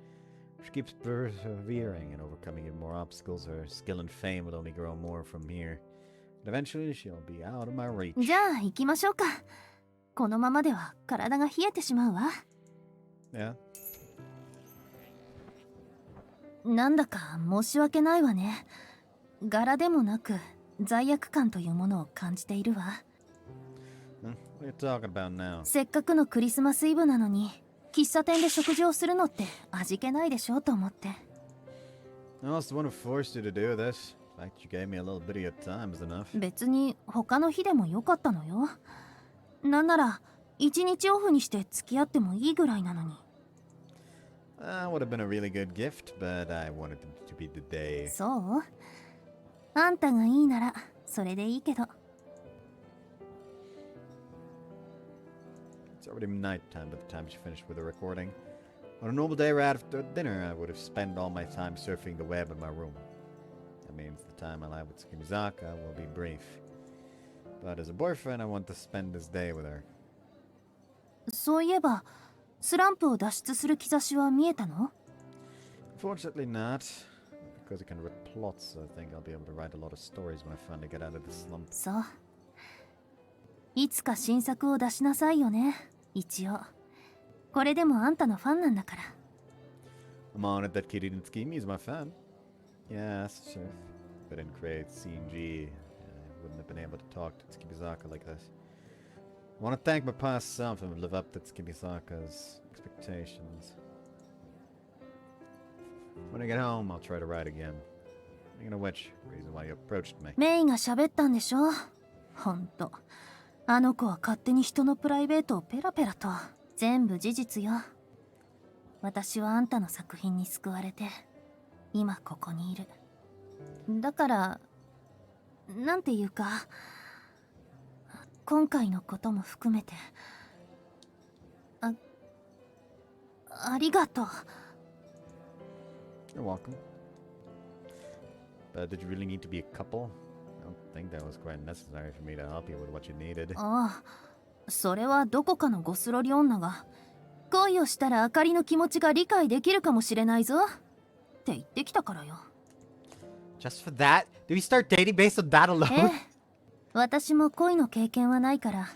Speaker 1: If she keeps persevering and overcoming even more obstacles, her skill and fame will only grow more from here. And eventually, she'll be out of my reach.
Speaker 2: じゃあ行きましょうか。このままでは体が冷えてしまうわ。
Speaker 1: Yeah.
Speaker 2: なんだか申し訳ないわね。柄でもなく罪悪感というものを感じているわ。
Speaker 1: What are you talking about now?
Speaker 2: せっかくのクリスマスイブなのに喫茶店で食事をするのって味気ないでしょと思って。
Speaker 1: I was the one who forced you to do this. In fact, you gave me a little bit of your time is enough.
Speaker 2: 別に他の日でもよかったのよ。なんなら一日オフにして付き合ってもいいぐらいなのに。
Speaker 1: Would have been a really good gift, but I wanted it to be the day.
Speaker 2: そう？あんたがいいならそれでいいけど。
Speaker 1: It's already night time by the time she finished with the recording. On a normal day right after dinner, I would have spent all my time surfing the web in my room. That means the time I'll have with Tsukimizaka will be brief. But as a boyfriend, I want to spend this day with her.
Speaker 2: そういえばスランプを脱出する兆しは見えたの？
Speaker 1: Unfortunately not. Because I can write plots, I think I'll be able to write a lot of stories when I finally get out of the slump.
Speaker 2: そう。いつか新作を出しなさいよね。一応。これでもあんたのファンなんだから。
Speaker 1: I'm honored that Kirin Tsukimi is my fan. Yes, sure. If I didn't create CNG, I wouldn't have been able to talk to Tsukimizaka like this. I want to thank my past self and live up to Tsukimizaka's expectations. When I get home, I'll try to write again. Speaking of which, reason why you approached me.
Speaker 2: メイが喋ったんでしょ。ほんと。あの子は勝手に人のプライベートをペラペラと。全部事実よ。私はあんたの作品に救われて、今ここにいる。だから、なんていうか、今回のことも含めて、ありがとう。
Speaker 1: You're welcome. But did you really need to be a couple? I don't think that was quite necessary for me to help you with what you needed.
Speaker 2: ああ、それはどこかのゴスロリ女が恋をしたらあかりの気持ちが理解できるかもしれないぞって言ってきたからよ。
Speaker 1: Just for that? Did we start dating based on that alone?
Speaker 2: ええ、私も恋の経験はないから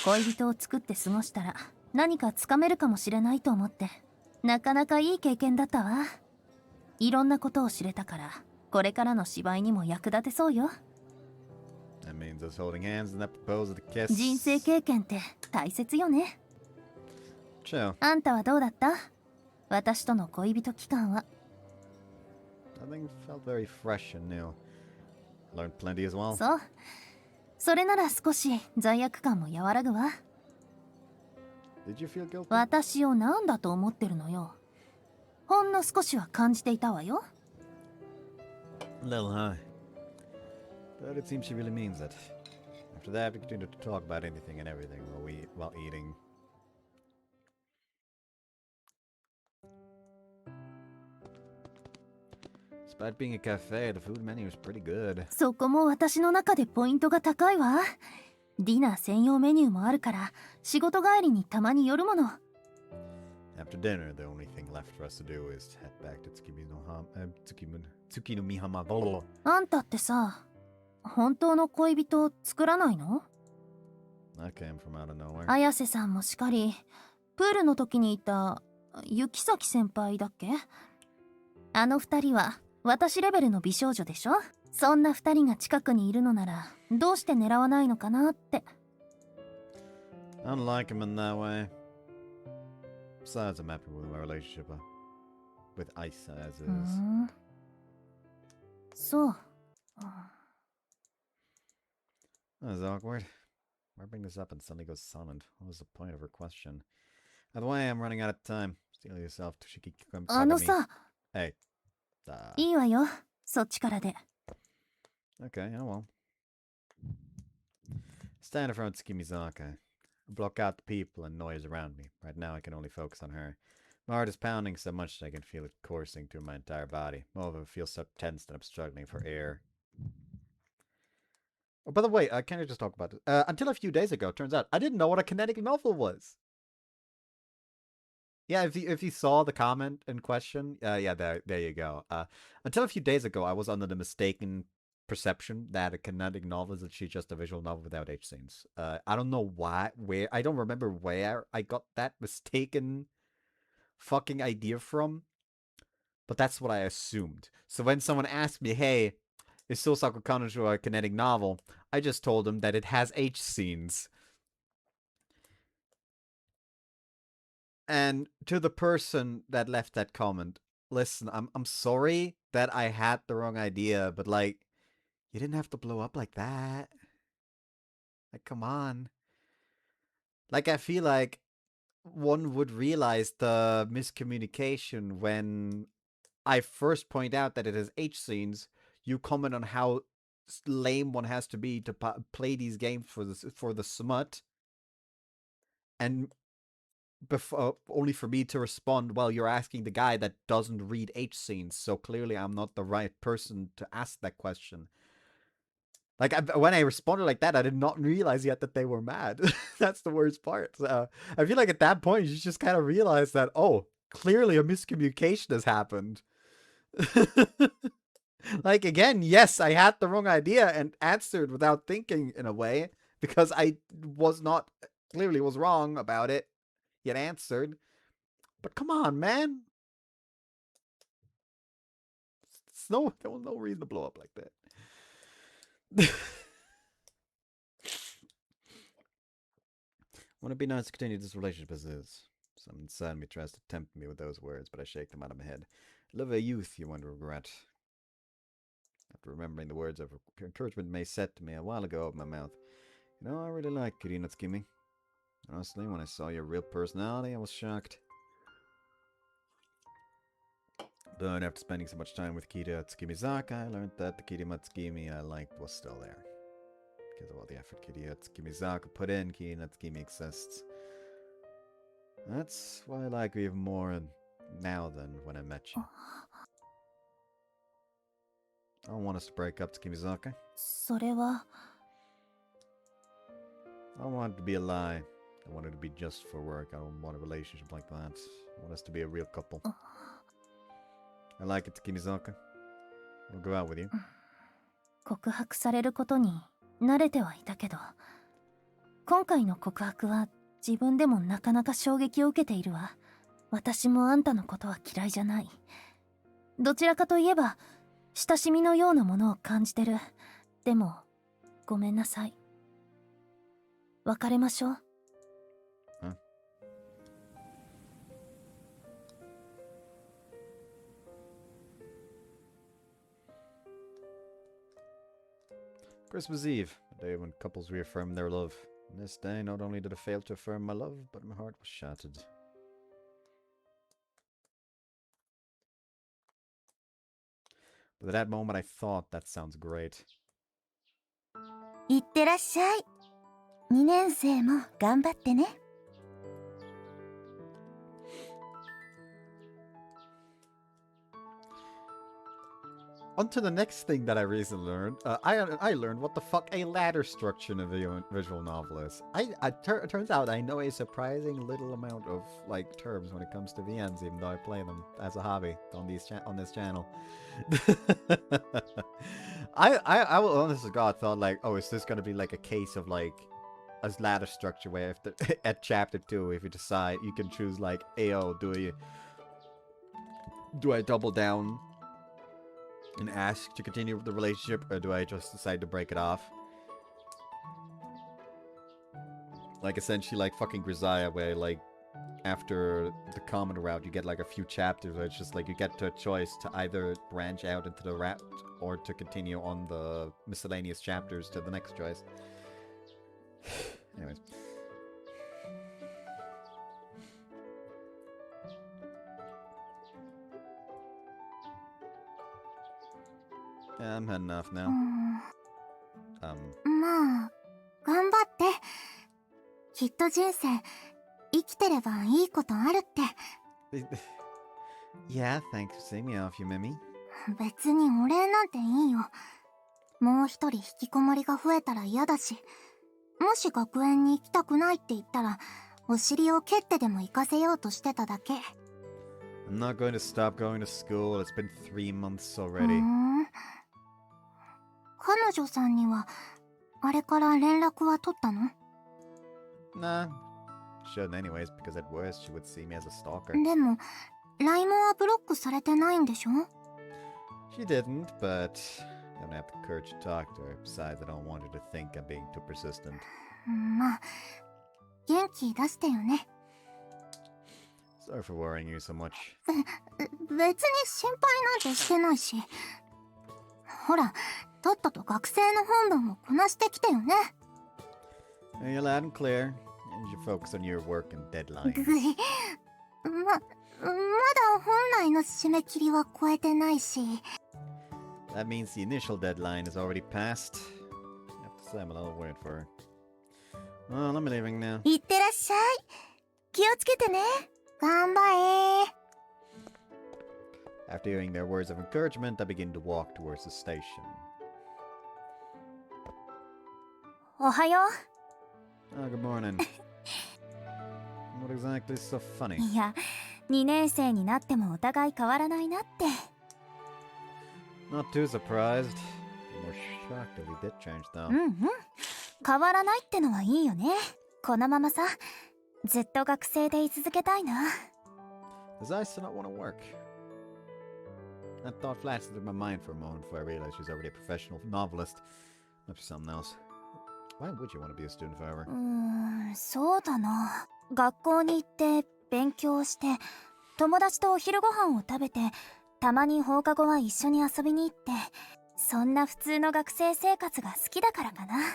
Speaker 2: 恋人を作って過ごしたら何かつかめるかもしれないと思ってなかなかいい経験だったわ。いろんなことを知れたからこれからの芝居にも役立てそうよ。
Speaker 1: That means us holding hands and that proposal to kiss.
Speaker 2: 人生経験って大切よね。
Speaker 1: Chill.
Speaker 2: あんたはどうだった？私との恋人期間は。
Speaker 1: I think it felt very fresh and new. Learned plenty as well.
Speaker 2: そう。それなら少し罪悪感も和らぐわ。
Speaker 1: Did you feel guilty?
Speaker 2: 私を何だと思ってるのよ。ほんの少しは感じていたわよ。
Speaker 1: A little high. But it seems she really means it. After that, we continued to talk about anything and everything while eating. Despite being a cafe, the food menu was pretty good.
Speaker 2: そこも私の中でポイントが高いわ。ディナー専用メニューもあるから仕事帰りにたまに寄るもの。
Speaker 1: After dinner, the only thing left for us to do is head back to Tsukinomihama.
Speaker 2: あんたってさ、本当の恋人作らないの？
Speaker 1: That came from out of nowhere.
Speaker 2: 綾瀬さんもしかり、プールの時にいた雪崎先輩だっけ？あの二人は私レベルの美少女でしょ？そんな二人が近くにいるのならどうして狙わないのかなって。
Speaker 1: I don't like him in that way. Besides, I'm happy with my relationship with Isa as is.
Speaker 2: そう。
Speaker 1: That was awkward. Why bring this up and suddenly goes silent? What was the point of her question? By the way, I'm running out of time. Steal yourself, Koushiki Kagami.
Speaker 2: あのさ、
Speaker 1: Hey.
Speaker 2: いいわよ。そっちからで。
Speaker 1: Okay, oh well. Stand in front of Tsukimizaka. Block out the people and noise around me. Right now I can only focus on her. My heart is pounding so much that I can feel it coursing through my entire body. Moreover, it feels so tense that I'm struggling for air. Oh, by the way, can I just talk about it? Until a few days ago, turns out I didn't know what a kinetic novel was. Yeah, if you saw the comment in question, yeah, there you go. Until a few days ago, I was under the mistaken perception that a kinetic novel is actually just a visual novel without H scenes. I don't know I don't remember where I got that mistaken fucking idea from, but that's what I assumed. So when someone asked me, hey, is Sousaku Kanojo a kinetic novel? I just told them that it has H scenes. And to the person that left that comment, listen, I'm sorry that I had the wrong idea, but like, you didn't have to blow up like that. Like, come on. Like, I feel like one would realize the miscommunication when I first point out that it has H scenes. You comment on how lame one has to be to play these games for the smut, and only for me to respond, well, you're asking the guy that doesn't read H scenes, so clearly I'm not the right person to ask that question. Like, when I responded like that, I did not realize yet that they were mad. That's the worst part. So, I feel like at that point, you just kind of realize that, oh, clearly a miscommunication has happened. Like, again, yes, I had the wrong idea and answered without thinking in a way, because I clearly was wrong about it, yet answered. But come on, man. There was no reason to blow up like that. Wouldn't it be nice to continue this relationship as is? Something inside me tries to tempt me with those words, but I shake them out of my head. Live a youth you won't regret. After remembering the words of encouragement May said to me a while ago out of my mouth. You know, I really like Kirina Tsukimi. Honestly, when I saw your real personality, I was shocked. But after spending so much time with Kira Tsukimizaka, I learned that the Kirima Tsukimi I liked was still there. Because of all the effort Kira Tsukimizaka put in, Kirina Tsukimi exists. That's why I like her even more now than when I met you. I don't want us to break up, Tsukimizaka.
Speaker 2: それは
Speaker 1: I don't want it to be a lie. I want it to be just for work. I don't want a relationship like that. I want us to be a real couple. I like it, Tsukimizaka. We'll go out with you.
Speaker 2: 告白されることに慣れてはいたけど、今回の告白は自分でもなかなか衝撃を受けているわ。私もあんたのことは嫌いじゃない。どちらかといえば親しみのようなものを感じてる。でもごめんなさい。別れましょう。
Speaker 1: Christmas Eve, the day when couples reaffirm their love. On this day, not only did I fail to affirm my love, but my heart was shattered. But at that moment, I thought, that sounds great.
Speaker 3: いってらっしゃい。2年生も頑張ってね。
Speaker 1: On to the next thing that I recently learned. I learned what the fuck a ladder structure in a visual novel is. It turns out I know a surprising little amount of like terms when it comes to VNs, even though I play them as a hobby on this channel. I will honestly God thought like, oh, is this gonna be like a case of like a ladder structure where if at chapter 2, if you decide you can choose like, AO, do I double down and ask to continue the relationship, or do I just decide to break it off? Like essentially like fucking Grisaya, where like after the common route you get like a few chapters where it's just like you get to a choice to either branch out into the route or to continue on the miscellaneous chapters to the next choice. Anyways. Yeah, I'm heading off now.
Speaker 3: まあ頑張って。きっと人生生きてればいいことあるって。
Speaker 1: Yeah, thanks for seeing me off, you Mimi.
Speaker 3: 別にお礼なんていいよ。もう一人引きこもりが増えたら嫌だし、もし学園に行きたくないって言ったら、お尻を蹴ってでも行かせようとしてただけ。
Speaker 1: I'm not going to stop going to school. It's been 3 months already.
Speaker 3: 彼女さんにはあれから連絡は取ったの？
Speaker 1: Nah, shouldn't anyways, because at worst she would see me as a stalker.
Speaker 3: でも LINE はブロックされてないんでしょ？
Speaker 1: She didn't, but I don't have the courage to talk to her. Besides, I don't want her to think I'm being too persistent.
Speaker 3: まあ元気出してよね。
Speaker 1: Sorry for worrying you so much.
Speaker 3: 別に心配なんてしてないし。ほら、とっとと学生の本文をこなしてきてよね。
Speaker 1: You're loud and clear, and you focus on your work and deadlines.
Speaker 3: まだ本来の締め切りは超えてないし。
Speaker 1: That means the initial deadline is already passed. I have to say I'm a little worried for her. Well, I'm leaving now.
Speaker 3: いってらっしゃい。気をつけてね。頑張れ。
Speaker 1: After hearing their words of encouragement, I begin to walk towards the station.
Speaker 2: おはよ
Speaker 1: Oh, good morning. What exactly is so funny?
Speaker 2: う。いや、2年生になってもお互い変わらないなって。
Speaker 1: Not too surprised. More shocked that we did change though.
Speaker 2: 変わらないってのはいいよね。このままさ、ずっと学生でい続けたいな。
Speaker 1: Does I still not want to work? That thought flashed through my mind for a moment before I realized she was already a professional novelist. Not for something else. Why would you want to be a student forever?
Speaker 2: そうだな。学校に行って勉強して、友達とお昼ご飯を食べて、たまに放課後は一緒に遊びに行って、そんな普通の学生生活が好きだからかな。
Speaker 1: In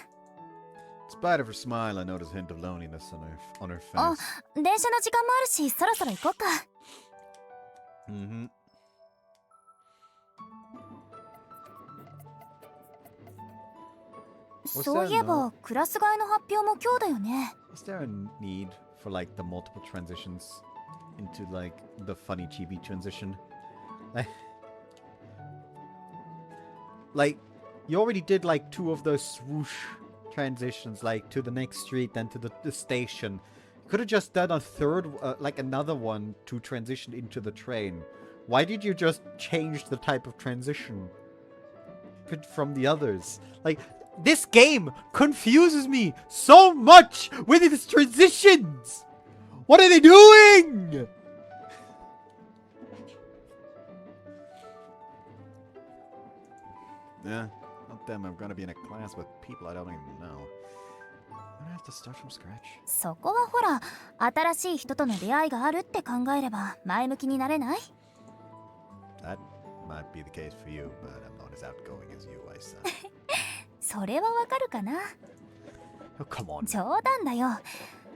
Speaker 1: spite of her smile, I noticed a hint of loneliness on her face.
Speaker 2: あ、電車の時間もあるし、そろそろ行こうか。
Speaker 1: Mm-hmm.
Speaker 2: そういえば、クラス替えの発表も今日だよね。
Speaker 1: Is there a need for like the multiple transitions into like the funny chibi transition? Like, you already did like 2 of those swoosh transitions, like to the next street, then to the station. Could have just done a third, like another one to transition into the train. Why did you just change the type of transition from the others? Like, this game confuses me so much with its transitions! What are they doing?Yeah, not them. I'm gonna be in a class with people I don't even know. I'm gonna have to start from scratch.
Speaker 2: そこはほら、新しい人との出会いがあるって考えれば前向きになれない？
Speaker 1: That might be the case for you, but I'm not as outgoing as you, Aisa.
Speaker 2: それはわかるかな。
Speaker 1: Oh, come on.
Speaker 2: 冗談だよ。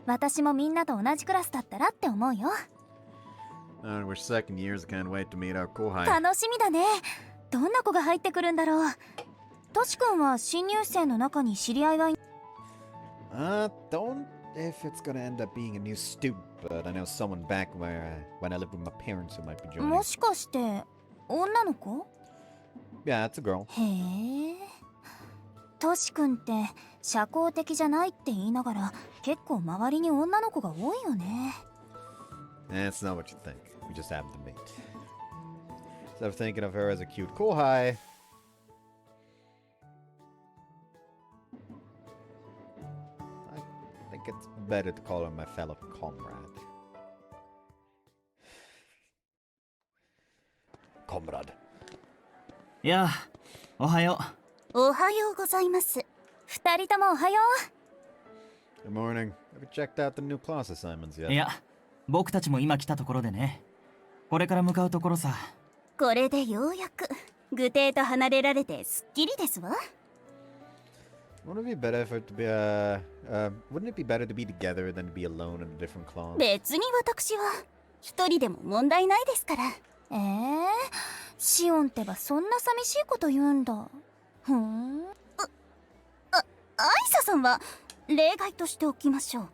Speaker 2: 私もみんなと同じクラスだったらって思うよ。
Speaker 1: We're second years. I can't wait to meet our kohai.
Speaker 2: 楽しみだね。どんな子が入ってくるんだろう。トシ君は新入生の中に知り合いはい
Speaker 1: don't if it's gonna end up being a new student, but I know someone back when I lived with my parents who might be joining.
Speaker 2: もしかして女の子？
Speaker 1: Yeah, it's a girl.
Speaker 2: へえ。トシ君って社交的じゃないって言いながら結構周りに女の子が多いよね。
Speaker 1: That's not what you think. We just happened to meet. So I'm thinking of her as a cute kohai. I think it's better to call her my fellow comrade. Comrade.
Speaker 4: いや、おはよ
Speaker 2: おはようございます。二人ともおはよ
Speaker 1: Good morning. Have you checked out the new class assignments yet?
Speaker 4: いや、僕たちも今来たところでね。これから向かうところさ。
Speaker 2: これでようやく具体と離れられてすっきりですわ。
Speaker 1: Wouldn't it be better for it to be wouldn't it be better to be together than to be alone in a different class?
Speaker 2: 別に私は一人でも問題ないですから。シオンってばそんな寂しいこと言うんだ。ふん。アイサさんは例外としておきましょう。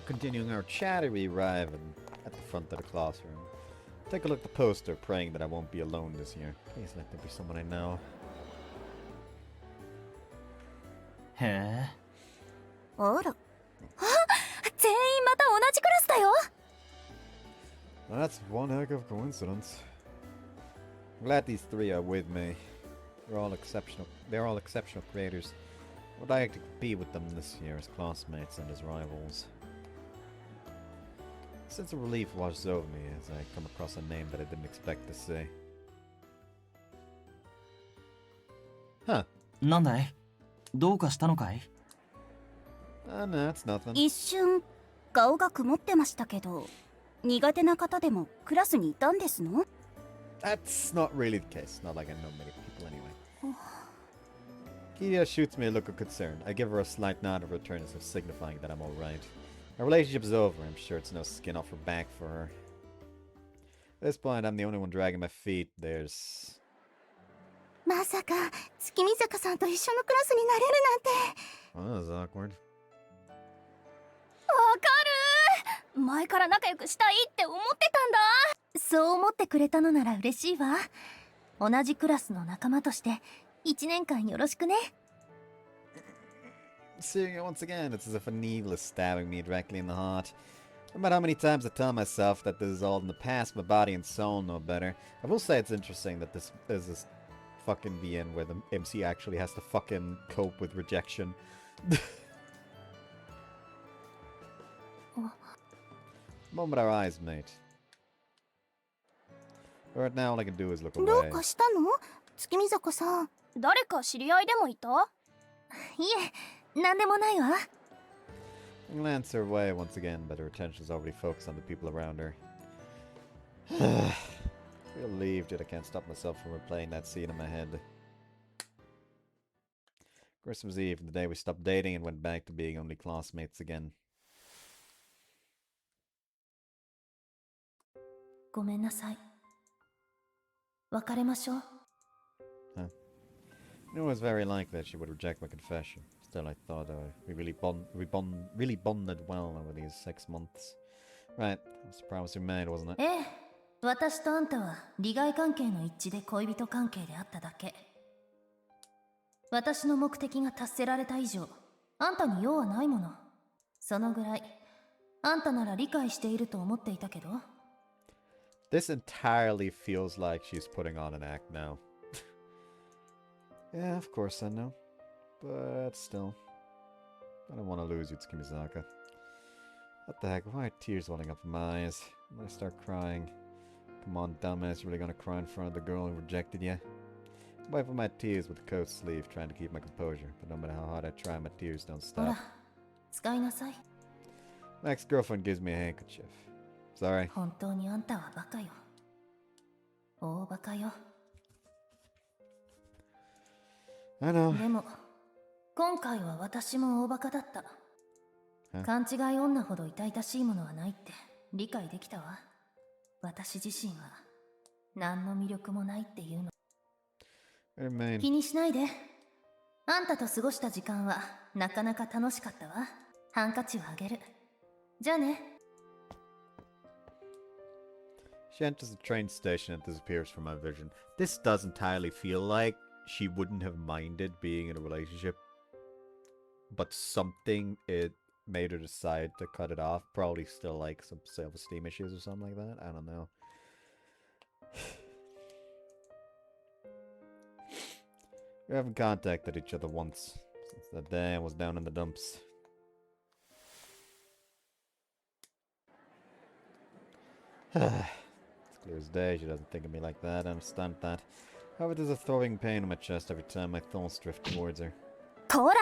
Speaker 1: Continuing our chat, we arrive at the front of the classroom. Take a look at the poster, praying that I won't be alone this year. Please let there be someone I know.
Speaker 4: へえ。
Speaker 2: あら。全員また同じクラスだよ。
Speaker 1: That's one heck of a coincidence. I'm glad these three are with me. They're all exceptional creators. I would like to compete with them this year as classmates and as rivals. A sense of relief washes over me as I come across a name that I didn't expect to see. Huh.
Speaker 4: なんだい？どうかしたのかい？
Speaker 1: No, it's nothing.
Speaker 2: 一瞬顔が曇ってましたけど、苦手な方でもクラスにいたんですの？
Speaker 1: That's not really the case. Not like I know many people anyway. Kiria shoots me a look of concern. I give her a slight nod of return as if signifying that I'm alright. Our relationship's over. I'm sure it's no skin off her back for her. At this point, I'm the only one dragging my feet. There's...
Speaker 3: まさか月見坂さんと一緒のクラスになれるなんて。
Speaker 1: Oh, that was awkward.
Speaker 2: わかる。前から仲良くしたいって思ってたんだ。そう思ってくれたのなら嬉しいわ。同じクラスの仲間として1年間よろしくね。
Speaker 1: Seeing it once again, it's as if a needle is stabbing me directly in the heart. No matter how many times I tell myself that this is all in the past, my body and soul know better. I will say it's interesting that this is this fucking VN where the MC actually has to fucking cope with rejection. Moment our eyes meet. Right now, all I can do is look
Speaker 3: どう
Speaker 1: away.
Speaker 3: かしたの月見坂さん。
Speaker 2: 誰か知り合いでもいた？いえ、なんでもないわ。
Speaker 1: I glance her way once again, but her attention is already focused on the people around her. Relieved that I can't stop myself from replaying that scene in my head. Christmas Eve, the day we stopped dating and went back to being only classmates again.
Speaker 2: ごめんなさい。別れましょう。
Speaker 1: I knew it was very likely that she would reject my confession. Still, I thought we really bonded well over these 6 months. Right, that's the promise we made, wasn't it?
Speaker 2: ええ、私とあんたは利害関係の一致で恋人関係であっただけ。私の目的が達せられた以上、あんたに用はないもの。そのぐらい、あんたなら理解していると思っていたけど。
Speaker 1: This entirely feels like she's putting on an act now. Yeah, of course I know. But still. I don't want to lose you, Tsukimizaka. What the heck? Why are tears welling up in my eyes? I'm gonna start crying. Come on, dumbass, you're really gonna cry in front of the girl who rejected you? I wipe my tears with the coat sleeve, trying to keep my composure. But no matter how hard I try, my tears don't
Speaker 2: ほ
Speaker 1: stop.
Speaker 2: ら、使いなさい。
Speaker 1: My ex-girlfriend gives me a handkerchief. Sorry.
Speaker 2: 本当にあんたはバカよ。大バカよ。
Speaker 1: I know.
Speaker 2: でも、今回は私も大バカだった。
Speaker 1: え？
Speaker 2: 勘違い女ほど痛々しいものはないって理解できたわ。私自身は何の魅力もないっていうの。
Speaker 1: Hey, man.
Speaker 2: 気にしないで。あんたと過ごした時間はなかなか楽しかったわ。ハンカチをあげる。じゃあね。
Speaker 1: She enters the train station and disappears from my vision. This does entirely feel like she wouldn't have minded being in a relationship, but something it made her decide to cut it off. Probably still like some self-esteem issues or something like that. I don't know. We haven't contacted each other once since that day I was down in the dumps. It's clear as day she doesn't think of me like that. I understand that. However, there's a throbbing pain in my chest every time my thoughts drift towards her.
Speaker 2: こら、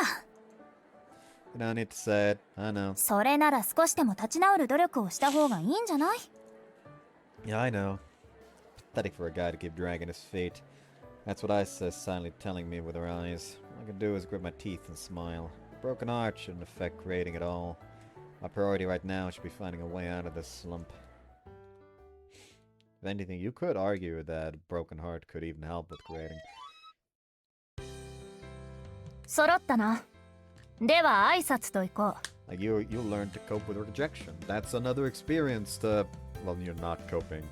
Speaker 1: You don't need to say it. I know.
Speaker 2: それなら少しでも立ち直る努力をした方がいいんじゃない？
Speaker 1: Yeah, I know. Pathetic for a guy to keep dragging his feet. That's what I says, silently telling me with her eyes. All I can do is grit my teeth and smile. Broken heart shouldn't affect creating at all. My priority right now should be finding a way out of this slump. If anything, you could argue that a broken heart could even help with creating.
Speaker 2: 揃ったな。では挨拶といこう。
Speaker 1: Like you learn to cope with rejection. That's another experience to... Well, you're not coping.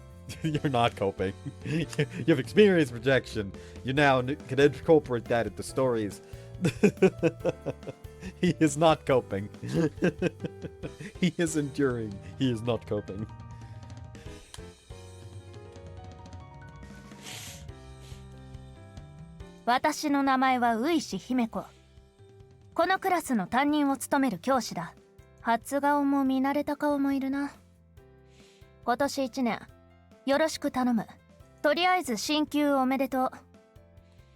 Speaker 1: You're not coping. You've experienced rejection. You now can incorporate that into stories. He is not coping. He is enduring. He is not coping.
Speaker 2: 私の名前はウイシ姫子。このクラスの担任を務める教師だ。初顔も見慣れた顔もいるな。今年1年よろしく頼む。とりあえず進級おめでとう。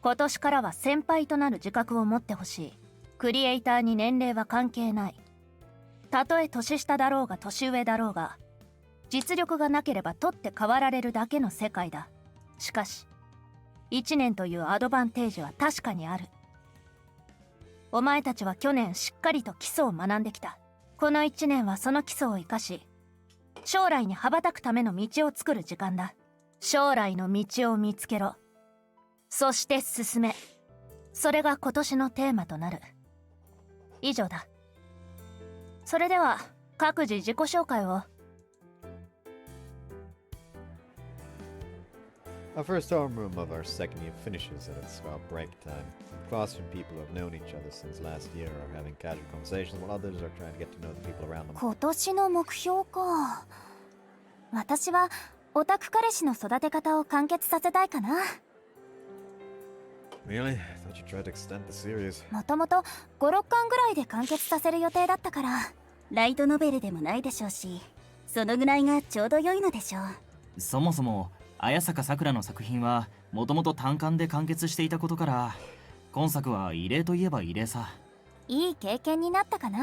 Speaker 2: 今年からは先輩となる自覚を持ってほしい。クリエイターに年齢は関係ない。たとえ年下だろうが年上だろうが、実力がなければ取って代わられるだけの世界だ。しかし1年というアドバンテージは確かにある。お前たちは去年しっかりと基礎を学んできた。この1年はその基礎を生かし、将来に羽ばたくための道を作る時間だ。将来の道を見つけろ。そして進め。それが今年のテーマとなる。以上だ。それでは各自自己紹介を。
Speaker 1: Our first homeroom of our second year finishes at its about break time. Classroom people who have known each other since last year are having casual conversations while others are trying to get to know the people around them.
Speaker 3: 今年の目標か。私はオタク彼氏の育て方を完結させたいかな。
Speaker 1: Really? I thought you tried to extend the series.
Speaker 3: もともと5、6巻ぐらいで完結させる予定だったから。ライトノベルでもないでしょうし、そのぐらいがちょうど良いのでしょう。
Speaker 4: そもそも綾坂さくらの作品はもともと単館で完結していたことから、今作は異例といえば異例さ。
Speaker 3: いい経験になったかな。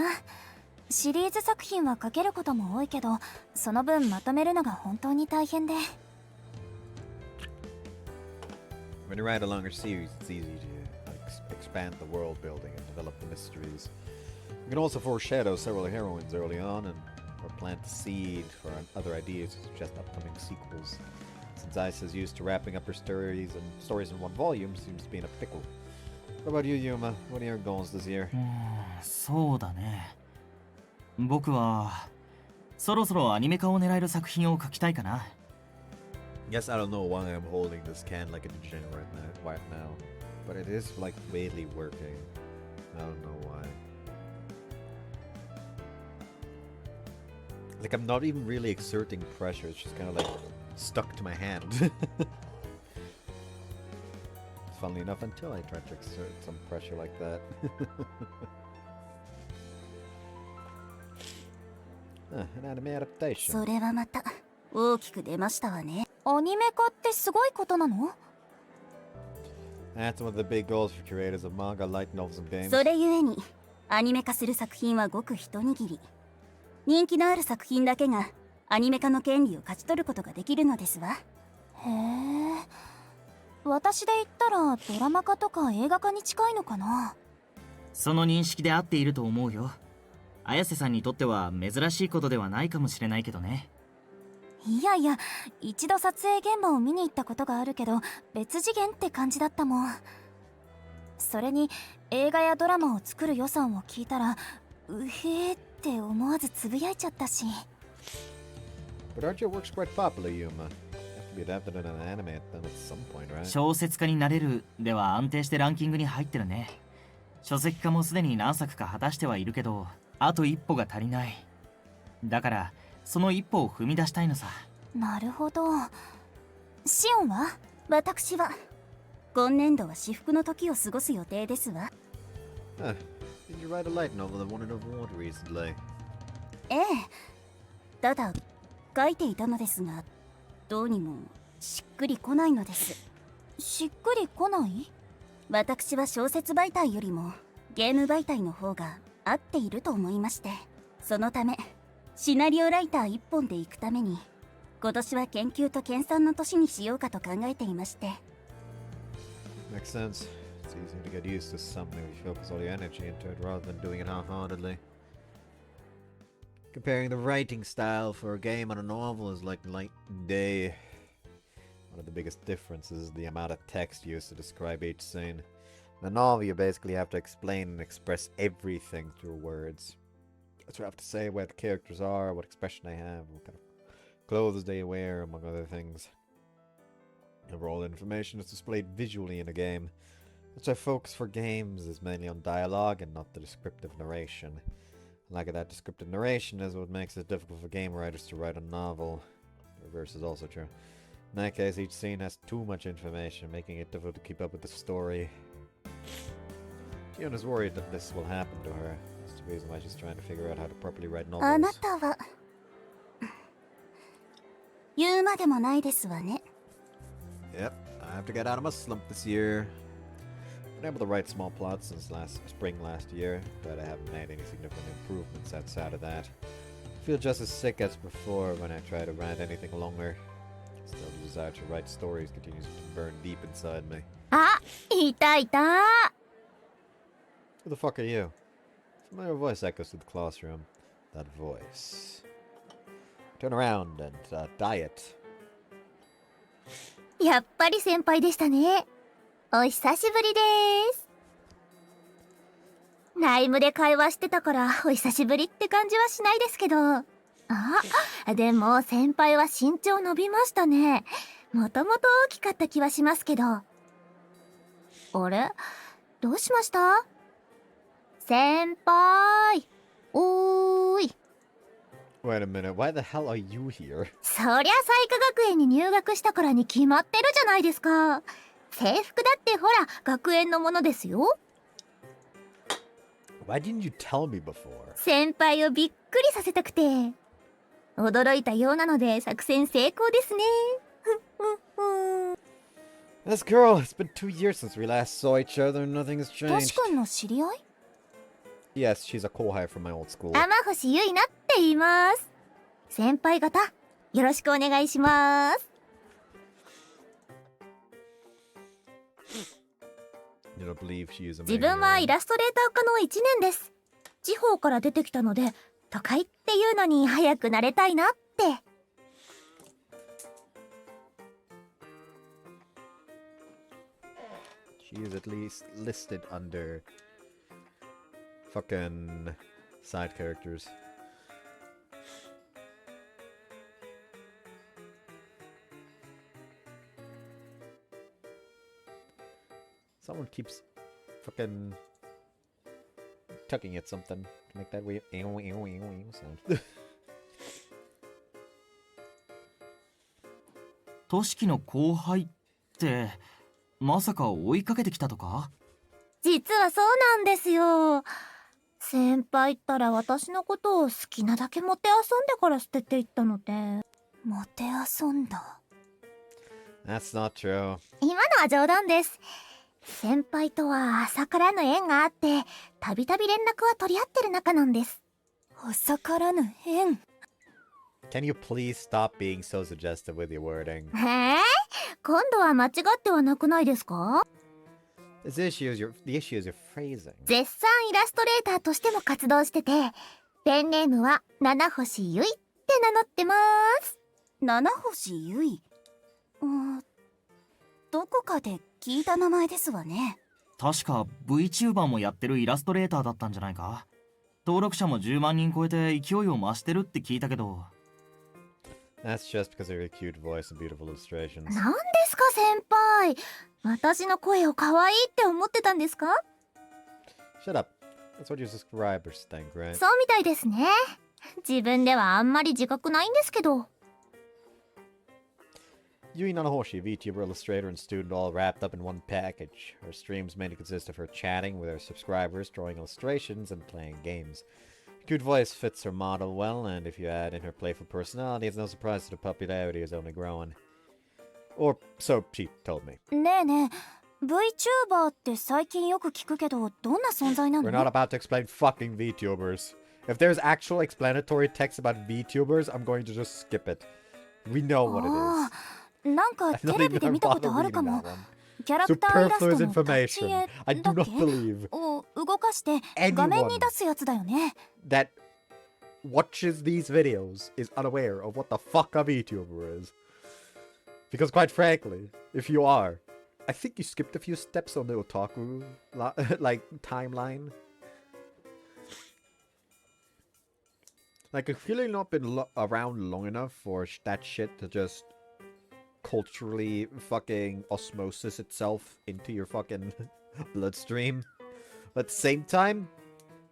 Speaker 3: シリーズ作品は書けることも多いけど、その分まとめるのが本当に大変で。
Speaker 1: When you write a longer series, it's easy to expand the world building and develop the mysteries. You can also foreshadow several heroines early on and or plant the seed for other ideas to suggest upcoming sequels. Since Ice is used to wrapping up her stories in one volume, seems to be in a pickle. What about you, Yuma? What are your goals this year?
Speaker 4: そうだね。僕はそろそろアニメ化を狙える作品を書きたいかな。
Speaker 1: Guess I don't know why I'm holding this can like a degenerate right now, but it is like weirdly working. I don't know why. Like I'm not even really exerting pressure, it's just kind of like stuck to my hand. Funnily enough, until I tried to exert some pressure like that. An anime adaptation.
Speaker 3: それはまた大きく出ましたわね。アニメ化ってすごいことなの？
Speaker 1: That's one of the big goals for creators of manga, light novels, and games.
Speaker 3: それゆえにアニメ化する作品はごく一握り。人気のある作品だけがアニメ化の権利を勝ち取ることができるのですわ。へえ。私で言ったらドラマ化とか映画化に近いのかな。
Speaker 4: その認識で合っていると思うよ。綾瀬さんにとっては珍しいことではないかもしれないけどね。
Speaker 3: いやいや、一度撮影現場を見に行ったことがあるけど別次元って感じだったもん。それに映画やドラマを作る予算を聞いたらうへーって思わずつぶやいちゃったし。
Speaker 1: But aren't your works quite popular, Yuma? Be adapted in an anime at some point, right?
Speaker 4: 小説家になれるでは安定してランキングに入ってるね。書籍化もすでに何作か果たしてはいるけど、あと一歩が足りない。だからその一歩を踏み出したいのさ。
Speaker 3: なるほど。シオンは？私は今年度は至福の時を過ごす予定ですわ。
Speaker 1: Did you write a light novel that won an award recently?
Speaker 3: ええ。ただ書いていたのですが、どうにもしっくりこないのです。しっくりこない？私は小説媒体よりも
Speaker 2: ゲーム媒体の方が合っていると思いまして、そのためシナリオライター一本で行くために今年は研究と研鑽の年にしようかと考えていまして。
Speaker 1: Makes sense. It's easier to get used to something if you focus all your energy into it rather than doing it half-heartedly. Comparing the writing style for a game and a novel is like night and day. One of the biggest differences is the amount of text used to describe each scene. In a novel, you basically have to explain and express everything through words. So you have to say where the characters are, what expression they have, what kind of clothes they wear, among other things. Overall information is displayed visually in a game. That's why focus for games is mainly on dialogue and not the descriptive narration. Lack of that descriptive narration is what makes it difficult for game writers to write a novel. The reverse is also true. In that case, each scene has too much information, making it difficult to keep up with the story. Fiona's worried that this will happen to her. That's the reason why she's trying to figure out how to properly write
Speaker 2: あな
Speaker 1: novels.
Speaker 2: たは言うまでもないですわね。
Speaker 1: Yep, I have to get out of my slump this year. Been able to write small plots since spring last year, but I haven't made any significant improvements outside of that. I feel just as sick as before when I try to write anything longer. Still, the desire to write stories continues to burn deep inside me.
Speaker 2: あ、いたいた。
Speaker 1: Who the fuck are you? Familiar voice echoes through the classroom. That voice. Turn around and diet.
Speaker 2: やっぱり先輩でしたね。お久しぶりです。ライムで会話してたからお久しぶりって感じはしないですけど。あ、でも先輩は身長伸びましたね。もともと大きかった気はしますけど。あれ？どうしました？先輩。おーい。
Speaker 1: Wait a minute, why the hell are you here?
Speaker 2: そりゃ彩華学園に入学したからに決まってるじゃないですか。制服だってほら学園のものですよ。
Speaker 1: Why didn't you tell me before?
Speaker 2: 先輩をびっくりさせたくて。驚いたようなので作戦成功ですね。
Speaker 1: This girl, it's been 2 years since we last saw each other and nothing has
Speaker 2: ト
Speaker 1: changed.
Speaker 2: シ君の知り合い？
Speaker 1: Yes, she's a kohai from my old school.
Speaker 2: 天星ゆいなって言います。先輩方、よろしくお願いします。
Speaker 1: You don't believe she is a
Speaker 2: 自分はイラストレーター科の1年です。地方から出てきたので、都会っていうのに早くなれたいなって。
Speaker 1: She is at least listed under fucking side characters. Someone keeps fucking tugging at something to make that weird sound.
Speaker 4: トシキの後輩ってまさか追いかけてきたとか？
Speaker 2: 実はそうなんですよ。先輩ったら私のことを好きなだけもてあそんでから捨てていったので。もてあそんだ。
Speaker 1: That's not true.
Speaker 2: 今のは冗談です。先輩とは朝からの縁があって、たびたび連絡は取り合ってる仲なんです。朝からの縁。
Speaker 1: Can you please stop being so suggestive with your wording?
Speaker 2: 今度は間違ってはなくないですか？
Speaker 1: The issue is your phrasing.
Speaker 2: 絶賛イラストレーターとしても活動してて、ペンネームは七星ゆいって名乗ってます。七星ゆい。どこかで聞いた名前ですわね。
Speaker 4: 確か VTuber もやってるイラストレーターだったんじゃないか？登録者も10万人超えて勢いを増してるって聞いたけど。
Speaker 1: That's just because of your cute voice and beautiful illustrations.
Speaker 2: 何ですか先輩、私の声を可愛いって思ってたんですか？
Speaker 1: Shut up. That's what your subscribers think, right?
Speaker 2: そうみたいですね。自分ではあんまり自覚ないんですけど。
Speaker 1: Yui Nanahoshi, VTuber, illustrator, and student all wrapped up in one package. Her streams mainly consist of her chatting with her subscribers, drawing illustrations, and playing games. Her cute voice fits her model well, and if you add in her playful personality, it's no surprise that her popularity is only growing. Or so she told me.
Speaker 2: ねえねえ、VTuber って最近よく聞くけど、どんな存在な
Speaker 1: We're not
Speaker 2: の？
Speaker 1: about to explain fucking VTubers. If there's actual explanatory text about VTubers, I'm going to just skip it. We know what it
Speaker 2: あ
Speaker 1: is.
Speaker 2: あ、なんか
Speaker 1: I
Speaker 2: テ
Speaker 1: don't
Speaker 2: レ
Speaker 1: even
Speaker 2: ビで見たこと
Speaker 1: bother
Speaker 2: あるか
Speaker 1: reading
Speaker 2: も。
Speaker 1: that one.
Speaker 2: キャラクターイラスト
Speaker 1: Superfluous
Speaker 2: のタッチ
Speaker 1: information.
Speaker 2: 絵
Speaker 1: I
Speaker 2: だ
Speaker 1: do
Speaker 2: っけ
Speaker 1: not believe
Speaker 2: を動かして画面に出すやつだよね。
Speaker 1: that watches these videos is unaware of what the fuck a VTuber is. Because quite frankly, if you are, I think you skipped a few steps on the otaku like timeline. Like, if you've not been around long enough for that shit to just culturally fucking osmosis itself into your fucking bloodstream. But at the same time,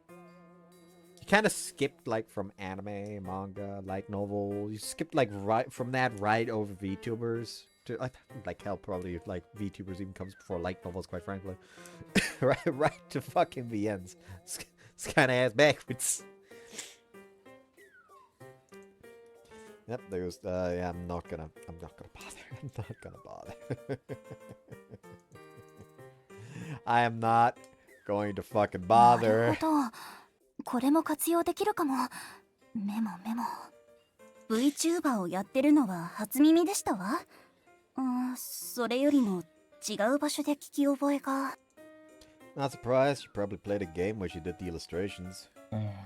Speaker 1: you kind of skipped like from anime, manga, light novel. You skipped like right from that right over VTubers to like hell. Probably like VTubers even comes before light novels, quite frankly. right to fucking VNs. It's kind of ass backwards. Yep, there's yeah, I'm not gonna bother. I'm not gonna bother. I am not going to fucking
Speaker 2: なる
Speaker 1: bother.
Speaker 2: ほど。これも活用できるかも。メモメモ。VTuber をやってるのは初耳でしたわ。それよりも違う場所で聞き覚えが。
Speaker 1: Not surprised. You probably played a game where she did the illustrations.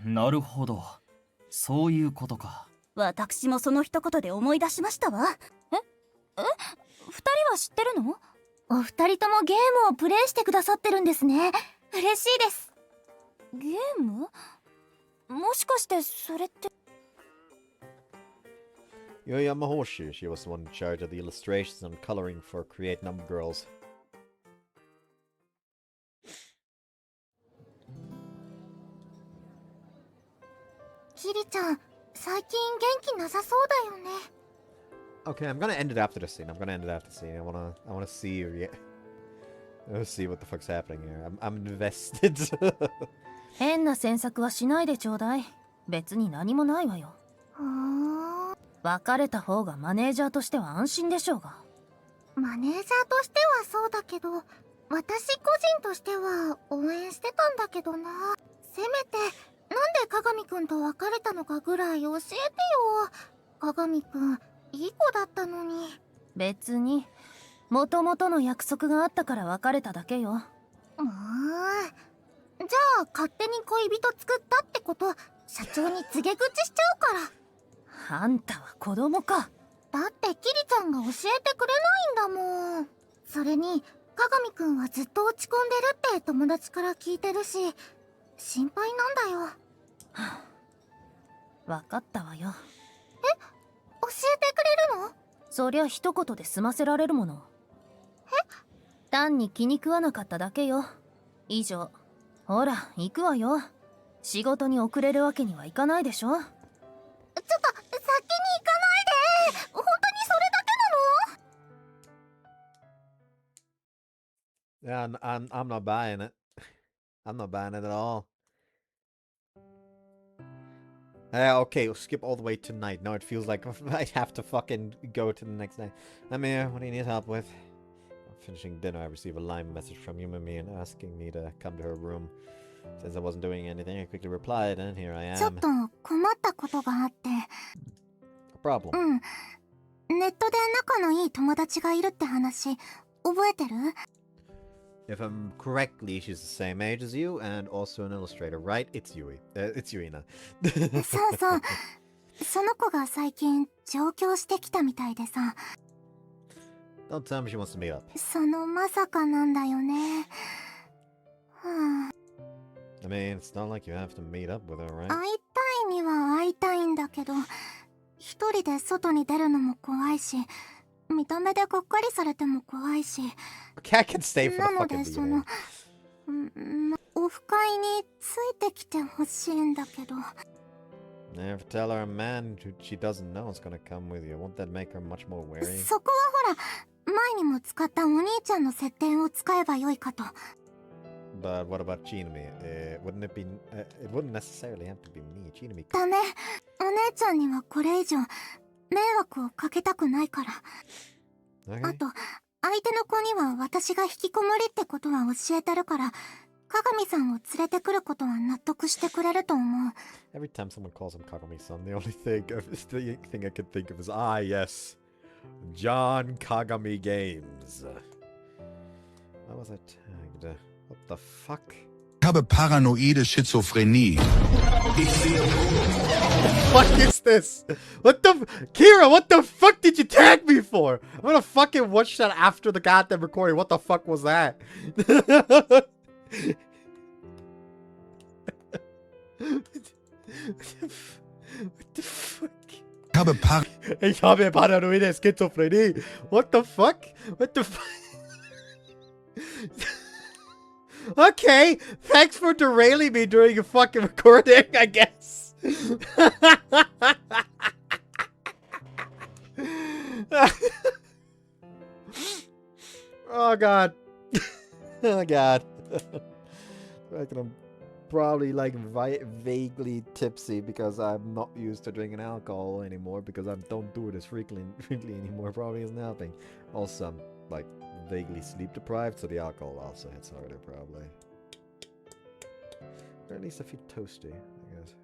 Speaker 4: なるほど。そういうことか。
Speaker 2: 私もその一言で思い出しましたわ。二人は知ってるの？お二人ともゲームをプレイしてくださってるんですね。嬉しいです。ゲーム？もしかしてそれって。
Speaker 1: Yoyamahoshi, she was the one in charge of the illustrations and coloring for Create Number Girls.
Speaker 3: キリちゃん、最近元気なさそうだよね。
Speaker 1: Okay, I'm gonna end it after the scene. I'm gonna end it after the scene. I wanna see you. Yeah. Let's see what the fuck's happening here. I'm invested.
Speaker 2: 変な詮索はしないでちょうだい。別に何もないわよ。別れた方がマネージャーとしては安心でしょうが。
Speaker 3: マネージャーとしてはそうだけど、私個人としては応援してたんだけどな。せめてなんで鏡くんと別れたのかぐらい教えてよ。鏡くんいい子だったのに。
Speaker 2: 別に元々の約束があったから別れただけよ。
Speaker 3: じゃあ勝手に恋人作ったってこと社長に告げ口しちゃうから。
Speaker 2: あんたは子供か。
Speaker 3: だってキリちゃんが教えてくれないんだもん。それに鏡くんはずっと落ち込んでるって友達から聞いてるし心配なんだよ。
Speaker 2: わかったわよ。
Speaker 3: 教えてくれるの？
Speaker 2: そりゃ一言で済ませられるもの。単に気に食わなかっただけよ。以上。ほら行くわよ。仕事に遅れるわけにはいかないでしょ。
Speaker 3: ちょっと先に行かないで。本当にそれだけなの？
Speaker 1: Yeah, I'm not buying it. I'm not buying it at all. Okay, we'll skip all the way to night. Now it feels like I have to fucking go to the next night. Amir, what do you need help with? Finishing dinner, I receive a line message from Yumami and asking me to come to her room. Since I wasn't doing anything, I quickly replied, and here I
Speaker 3: ちょっ
Speaker 1: am.
Speaker 3: と困ったことがあって。
Speaker 1: A problem.
Speaker 3: ネットで仲のいい友達がいるって話覚えてる？
Speaker 1: If I'm correctly, she's the same age as you and also an illustrator, right? It's Yui. It's Yuina.
Speaker 3: そうそう。その子が最近上京してきたみたいでさ。
Speaker 1: Don't tell me she wants to meet up.
Speaker 3: そのまさかなんだよね。
Speaker 1: I mean, it's not like you have to meet up with her, right?
Speaker 3: 会いたいには会いたいんだけど、一人で外に出るのも怖いし、見た目でがっかりされても怖いし。
Speaker 1: Okay, I can stay for
Speaker 3: な
Speaker 1: the
Speaker 3: の
Speaker 1: fucking
Speaker 3: でその、オフ会についてきてほしいんだけど。
Speaker 1: Never tell her a man who she doesn't know is gonna come with you. Won't that make her much more wary?
Speaker 3: そこはほら、前にも使ったお兄ちゃんの接点を使えばよいかと。
Speaker 1: But what about Chinami? Wouldn't it be? It wouldn't necessarily have to be me. Chinami.
Speaker 3: ダメ。お姉ちゃんにはこれ以上迷惑をかけたくないから。
Speaker 1: Okay.
Speaker 3: あと、相手の子には私が引きこもりってことは教えてるから、鏡さんを連れてくることは納得してくれると思う。
Speaker 1: Every time someone calls him Kagami-san, the only thing I can think of is, ah, yes, John Kagami Games. Why was I tagged? What the fuck?
Speaker 5: Ich habe paranoide Schizophrenie.
Speaker 1: What is this? What the Kira, what the fuck did you tag me for? I'm gonna fucking watch that after the goddamn recording. What the fuck was that? What the fuck? Ich habe paranoide Schizophrenie. What the fuck? What the fuck? Okay, thanks for derailing me during a fucking recording, I guess. Oh god. Oh god. I reckon I'm probably like vaguely tipsy because I'm not used to drinking alcohol anymore because I don't do it as frequently anymore. Probably isn't helping. Also, I'm like vaguely sleep deprived, so the alcohol also hits harder probably. Or at least I feel toasty, I guess.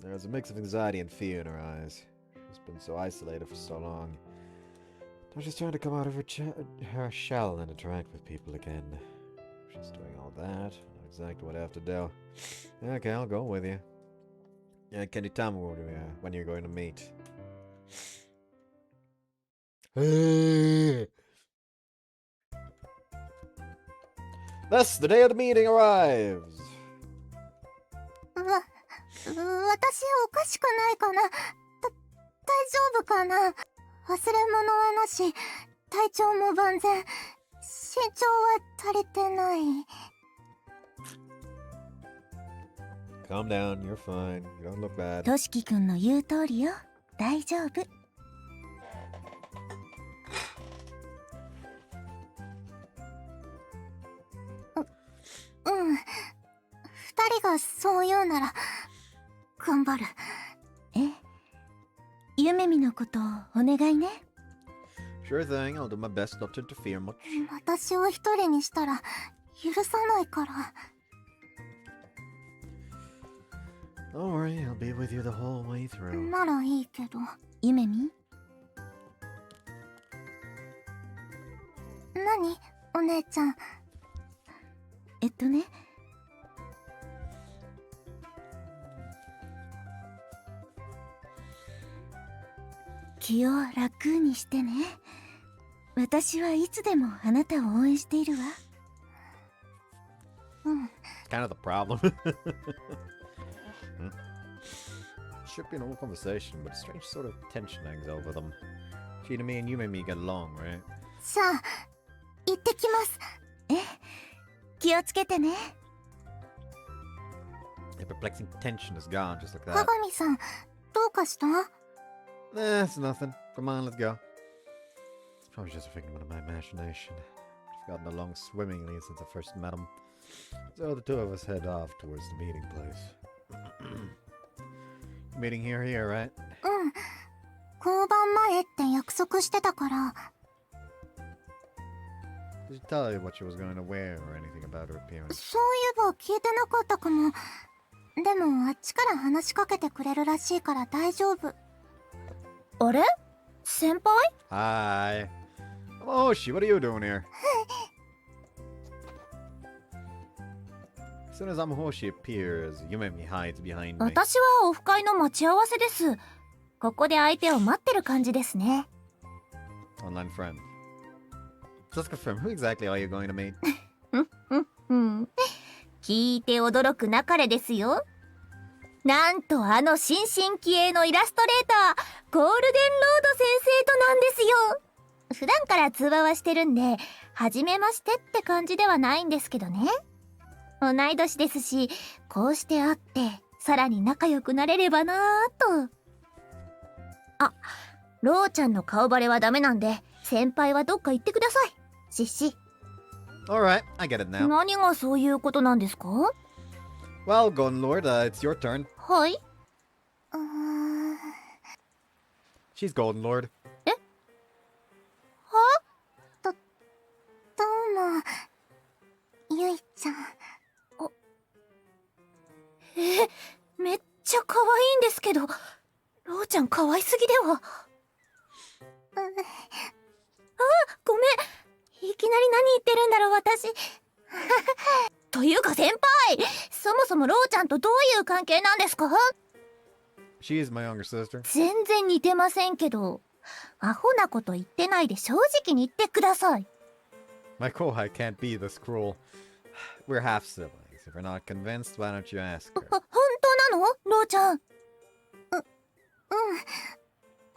Speaker 1: There's a mix of anxiety and fear in her eyes. She's been so isolated for so long. Now she's trying to come out of her shell and interact with people again. She's doing all that. I know exactly what I have to do. Okay, I'll go with you. Yeah, can you tell me when you're going to meet? Thus, the day of the meeting arrives.
Speaker 3: 私おかしくないかな。大丈夫かな。忘れ物はなし、体調も万全、身長は足りてない。
Speaker 1: Calm down, you're fine. You don't look bad.
Speaker 2: としきくんの言う通りよ。大丈夫。
Speaker 3: うん。二人がそう言うなら、頑張る。
Speaker 2: え、ゆめみのことお願いね。
Speaker 1: Sure thing, I'll do my best not to interfere much.
Speaker 3: 私を一人にしたら許さないから。
Speaker 1: Don't worry, I'll be with you the whole way through.
Speaker 3: ならいいけど。
Speaker 2: ゆめみ？
Speaker 3: 何？お姉ちゃん。
Speaker 2: ね。気を楽にしてね。私はいつでもあなたを応援しているわ。
Speaker 3: うん。
Speaker 1: Kind of the problem. Should be an old conversation, but a strange sort of tension hangs over them. She and me and you and me get along, right?
Speaker 3: じゃあ、行ってきます。
Speaker 2: 気をつけてね。
Speaker 1: The perplexing tension is gone, just like that.
Speaker 3: 鏡さん、どうかした？
Speaker 1: It's nothing. Come on, let's go. It's probably just a figment of my imagination. I've gotten along swimmingly since I first met him. So the two of us head off towards the meeting place. Meeting here, right?
Speaker 3: うん。交番前って約束してたから。
Speaker 1: Did she tell you what she was going to wear or anything about her appearance?
Speaker 3: そういえば聞いてなかったかも。でもあっちから話しかけてくれるらしいから大丈夫。
Speaker 2: あれ？先輩？
Speaker 1: Hi. I'm Hoshi. What are you doing here? As soon as Hoshi appears, Yumemi hides behind me.
Speaker 2: 私はオフ会の待ち合わせです。ここで相手を待ってる感じですね。
Speaker 1: Online friend. Just confirm, who exactly are you going to meet?
Speaker 2: 聞いて驚くなかれですよ。なんとあの新進気鋭のイラストレーター、ゴールデンロード先生となんですよ。普段から通話はしてるんで、初めましてって感じではないんですけどね。同い年ですし、こうして会って、さらに仲良くなれればなぁと。あ、ローちゃんの顔バレはダメなんで、先輩はどっか行ってください。シッシ。
Speaker 1: Alright, I get it now.
Speaker 2: 何がそういうことなんですか？
Speaker 1: Well, Golden Lord, it's your turn.
Speaker 2: はい。
Speaker 1: She's Golden Lord.
Speaker 3: どうも、ゆいちゃん。
Speaker 2: めっちゃ可愛いんですけど、ローちゃん可愛すぎでは。ごめん。いきなり何言ってるんだろう、私。というか先輩、そもそもローちゃんとどういう関係なんですか？
Speaker 1: She is my younger sister.
Speaker 2: 全然似てませんけど、アホなこと言ってないで正直に言ってください。
Speaker 1: My kohai can't be this cruel. We're half siblings. If you're not convinced, why don't you ask her?
Speaker 2: 本当なの？ローちゃん。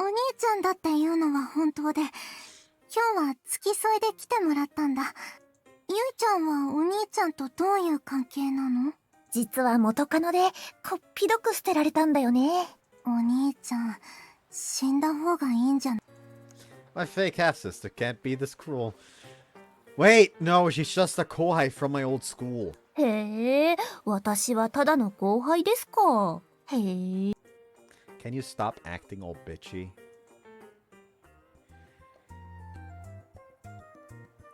Speaker 3: お兄ちゃんだっていうのは本当で、今日は付き添いで来てもらったんだ。ゆいちゃんはお兄ちゃんとどういう関係なの？
Speaker 2: 実は元カノでこっぴどく捨てられたんだよね。
Speaker 3: お兄ちゃん、死んだ方がいいんじゃない？
Speaker 1: My fake half-sister can't be this cruel. Wait, no, she's just a kohai from my old school.
Speaker 2: へえ、私はただの後輩ですか。へえ。
Speaker 1: Can you stop acting all bitchy?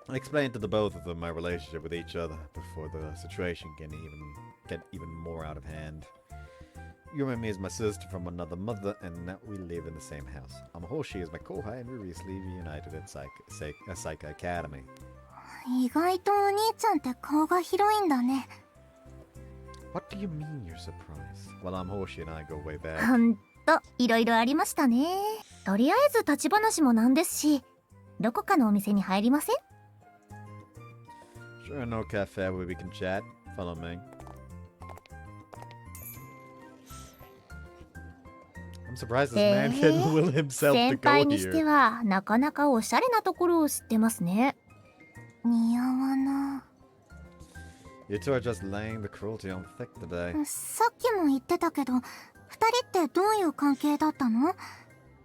Speaker 1: I explained to the both of them my relationship with each other before the situation can get even more out of hand. Yuma and me is my sister from another mother, and now we live in the same house. Amahoshi is my kohai, and we recently reunited at Saika Academy.
Speaker 3: 意外とお兄ちゃんって顔が広いんだね。
Speaker 1: What do you mean you're surprised? Well, Amahoshi and I go way back.
Speaker 2: ほんと、いろいろありましたね。とりあえず立ち話もなんですし、どこかのお店に入りません？
Speaker 1: Sure, no cafe where we can chat. Follow me. I'm surprised this man can will himself to
Speaker 2: 先
Speaker 1: go
Speaker 2: 輩にして
Speaker 1: here.
Speaker 2: はなかなかおしゃれなところを知ってますね。
Speaker 3: 似合わな。
Speaker 1: You two are just laying the cruelty on thick today.
Speaker 3: さっきも言ってたけど、二人ってどういう関係だったの？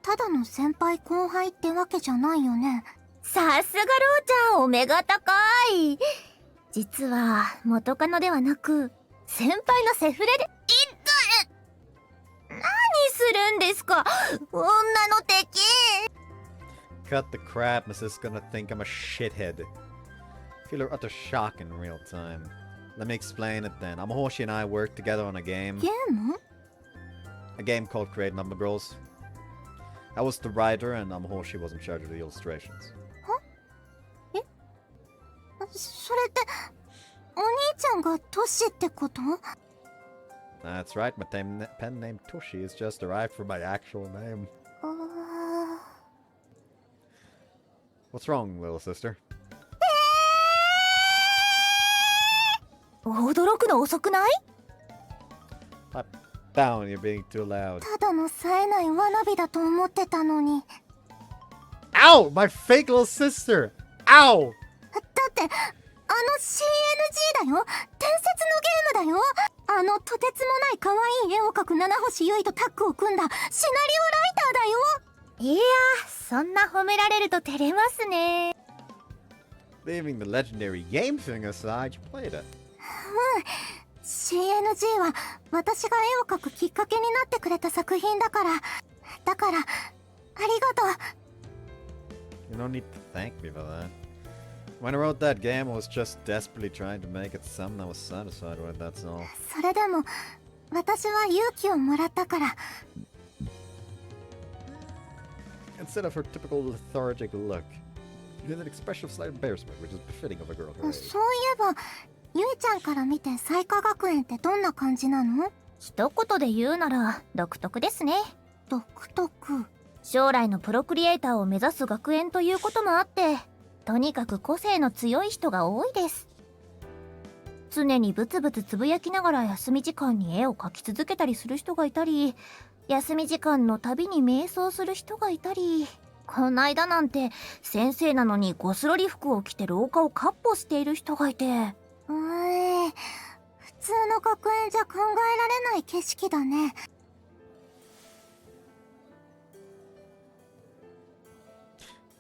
Speaker 3: ただの先輩後輩ってわけじゃないよね。
Speaker 2: さすがローちゃん、お目が高い。実は元カノではなく先輩のセフレで。何するんですか、女の敵。
Speaker 1: Cut the crap, Mrs. gonna think I'm a shithead. Feel her utter shock in real time. Let me explain it then. Amahoshi and I worked together on a game.
Speaker 3: ゲーム？
Speaker 1: A game called Create Number Girls. I was the writer and Amahoshi was in charge of the illustrations.
Speaker 3: それってお兄ちゃんがトシってこと？
Speaker 1: That's right, my pen name Toshi is just derived from my actual name. What's wrong, little sister?
Speaker 2: 驚くの遅くない？
Speaker 1: Pipe down, you're being too loud.
Speaker 3: ただの冴えないわびだと思ってたのに。
Speaker 1: Ow! My fake little sister! Ow!
Speaker 3: だってCNG だよ。伝説のゲームだよ。とてつもない可愛い絵を描く七星ゆいとタッグを組んだシナリオライターだよ。
Speaker 2: いや、そんな褒められると照れますね。
Speaker 1: Leaving the legendary game thing aside, you played it.
Speaker 3: CNG は私が絵を描くきっかけになってくれた作品だから。だから、ありがとう。
Speaker 1: You don't need to thank me for that. When I wrote that game, I was just desperately trying to make it something I was satisfied with, that's all.
Speaker 3: それでも、私は勇気をもらったから。
Speaker 1: Instead of her typical lethargic look, you had an expression of slight embarrassment, which is befitting of a girl her age.
Speaker 3: そういえば、ゆいちゃんから見て彩花学園ってどんな感じなの？
Speaker 2: 一言で言うなら独特ですね。
Speaker 3: 独特。
Speaker 2: 将来のプロクリエイターを目指す学園ということもあって、とにかく個性の強い人が多いです。常にブツブツつぶやきながら休み時間に絵を描き続けたりする人がいたり、休み時間のたびに瞑想する人がいたり、こないだなんて先生なのにゴスロリ服を着て廊下をカッ歩している人がいて。
Speaker 3: 普通の学園じゃ考えられない景色だね。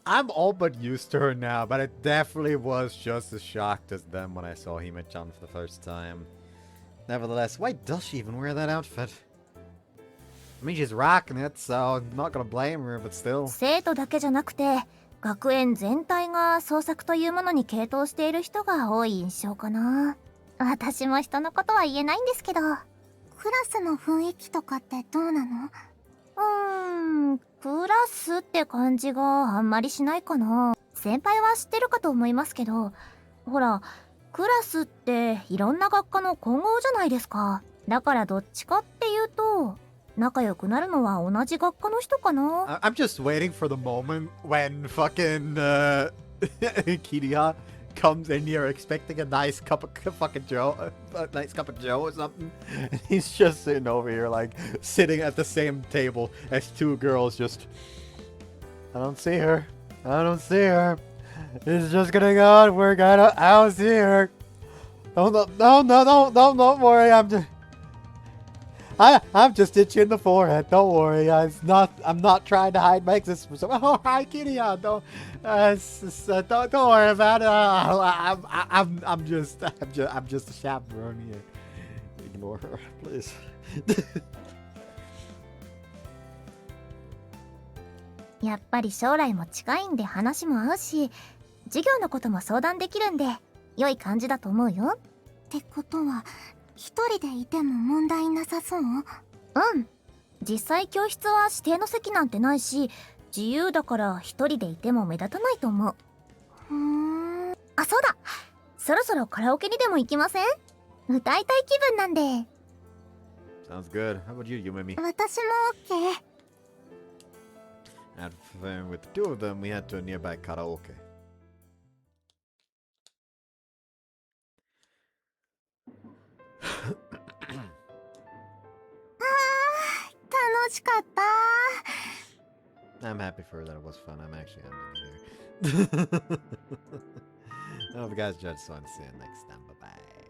Speaker 1: I'm all but used to her now, but I definitely was just as shocked as them when I saw Hime-chan for the first time. Nevertheless, why does she even wear that outfit? I mean, she's rocking it, so I'm not gonna blame her, but still.
Speaker 2: 生徒だけじゃなくて学園全体が創作というものに傾倒している人が多い印象かな。私も人のことは言えないんですけど。
Speaker 3: クラスの雰囲気とかってどうなの？
Speaker 2: クラスって感じがあんまりしないかな。先輩は知ってるかと思いますけど、ほら、クラスっていろんな学科の混合じゃないですか。だからどっちかっていうと、仲良くなるのは同じ学科の人かな。
Speaker 1: I'm just waiting for the moment when fucking Kiria comes in here expecting a nice cup of fucking Joe, a nice cup of Joe or something. And he's just sitting over here, like, sitting at the same table as two girls, just. I don't see her. I don't see her. It's just gonna go on. I don't see her. Don't worry. I'm just itching the forehead. Don't worry. I'm not trying to hide my existence. Oh, hi, Kiria. Don't worry about it. I'm just a chaperone here. Ignore her, please.
Speaker 2: やっぱり将来も近いんで話も合うし、授業のことも相談できるんで良い感じだと思うよ。
Speaker 3: ってことは一人でいても問題なさそう？
Speaker 2: 実際教室は指定の席なんてないし、自由だから一人でいても目立たないと思う。あ、そうだ、そろそろカラオケにでも行きません？歌いたい気分なんで。
Speaker 1: Sounds good. How about you, Yumimi?
Speaker 3: 私も OK。
Speaker 1: After with the two of them, we head to a nearby karaoke.
Speaker 3: 楽しかった。
Speaker 1: I'm happy for her that it was fun. I'm actually ending it here. I hope you guys enjoyed this one. See you next time. Bye bye.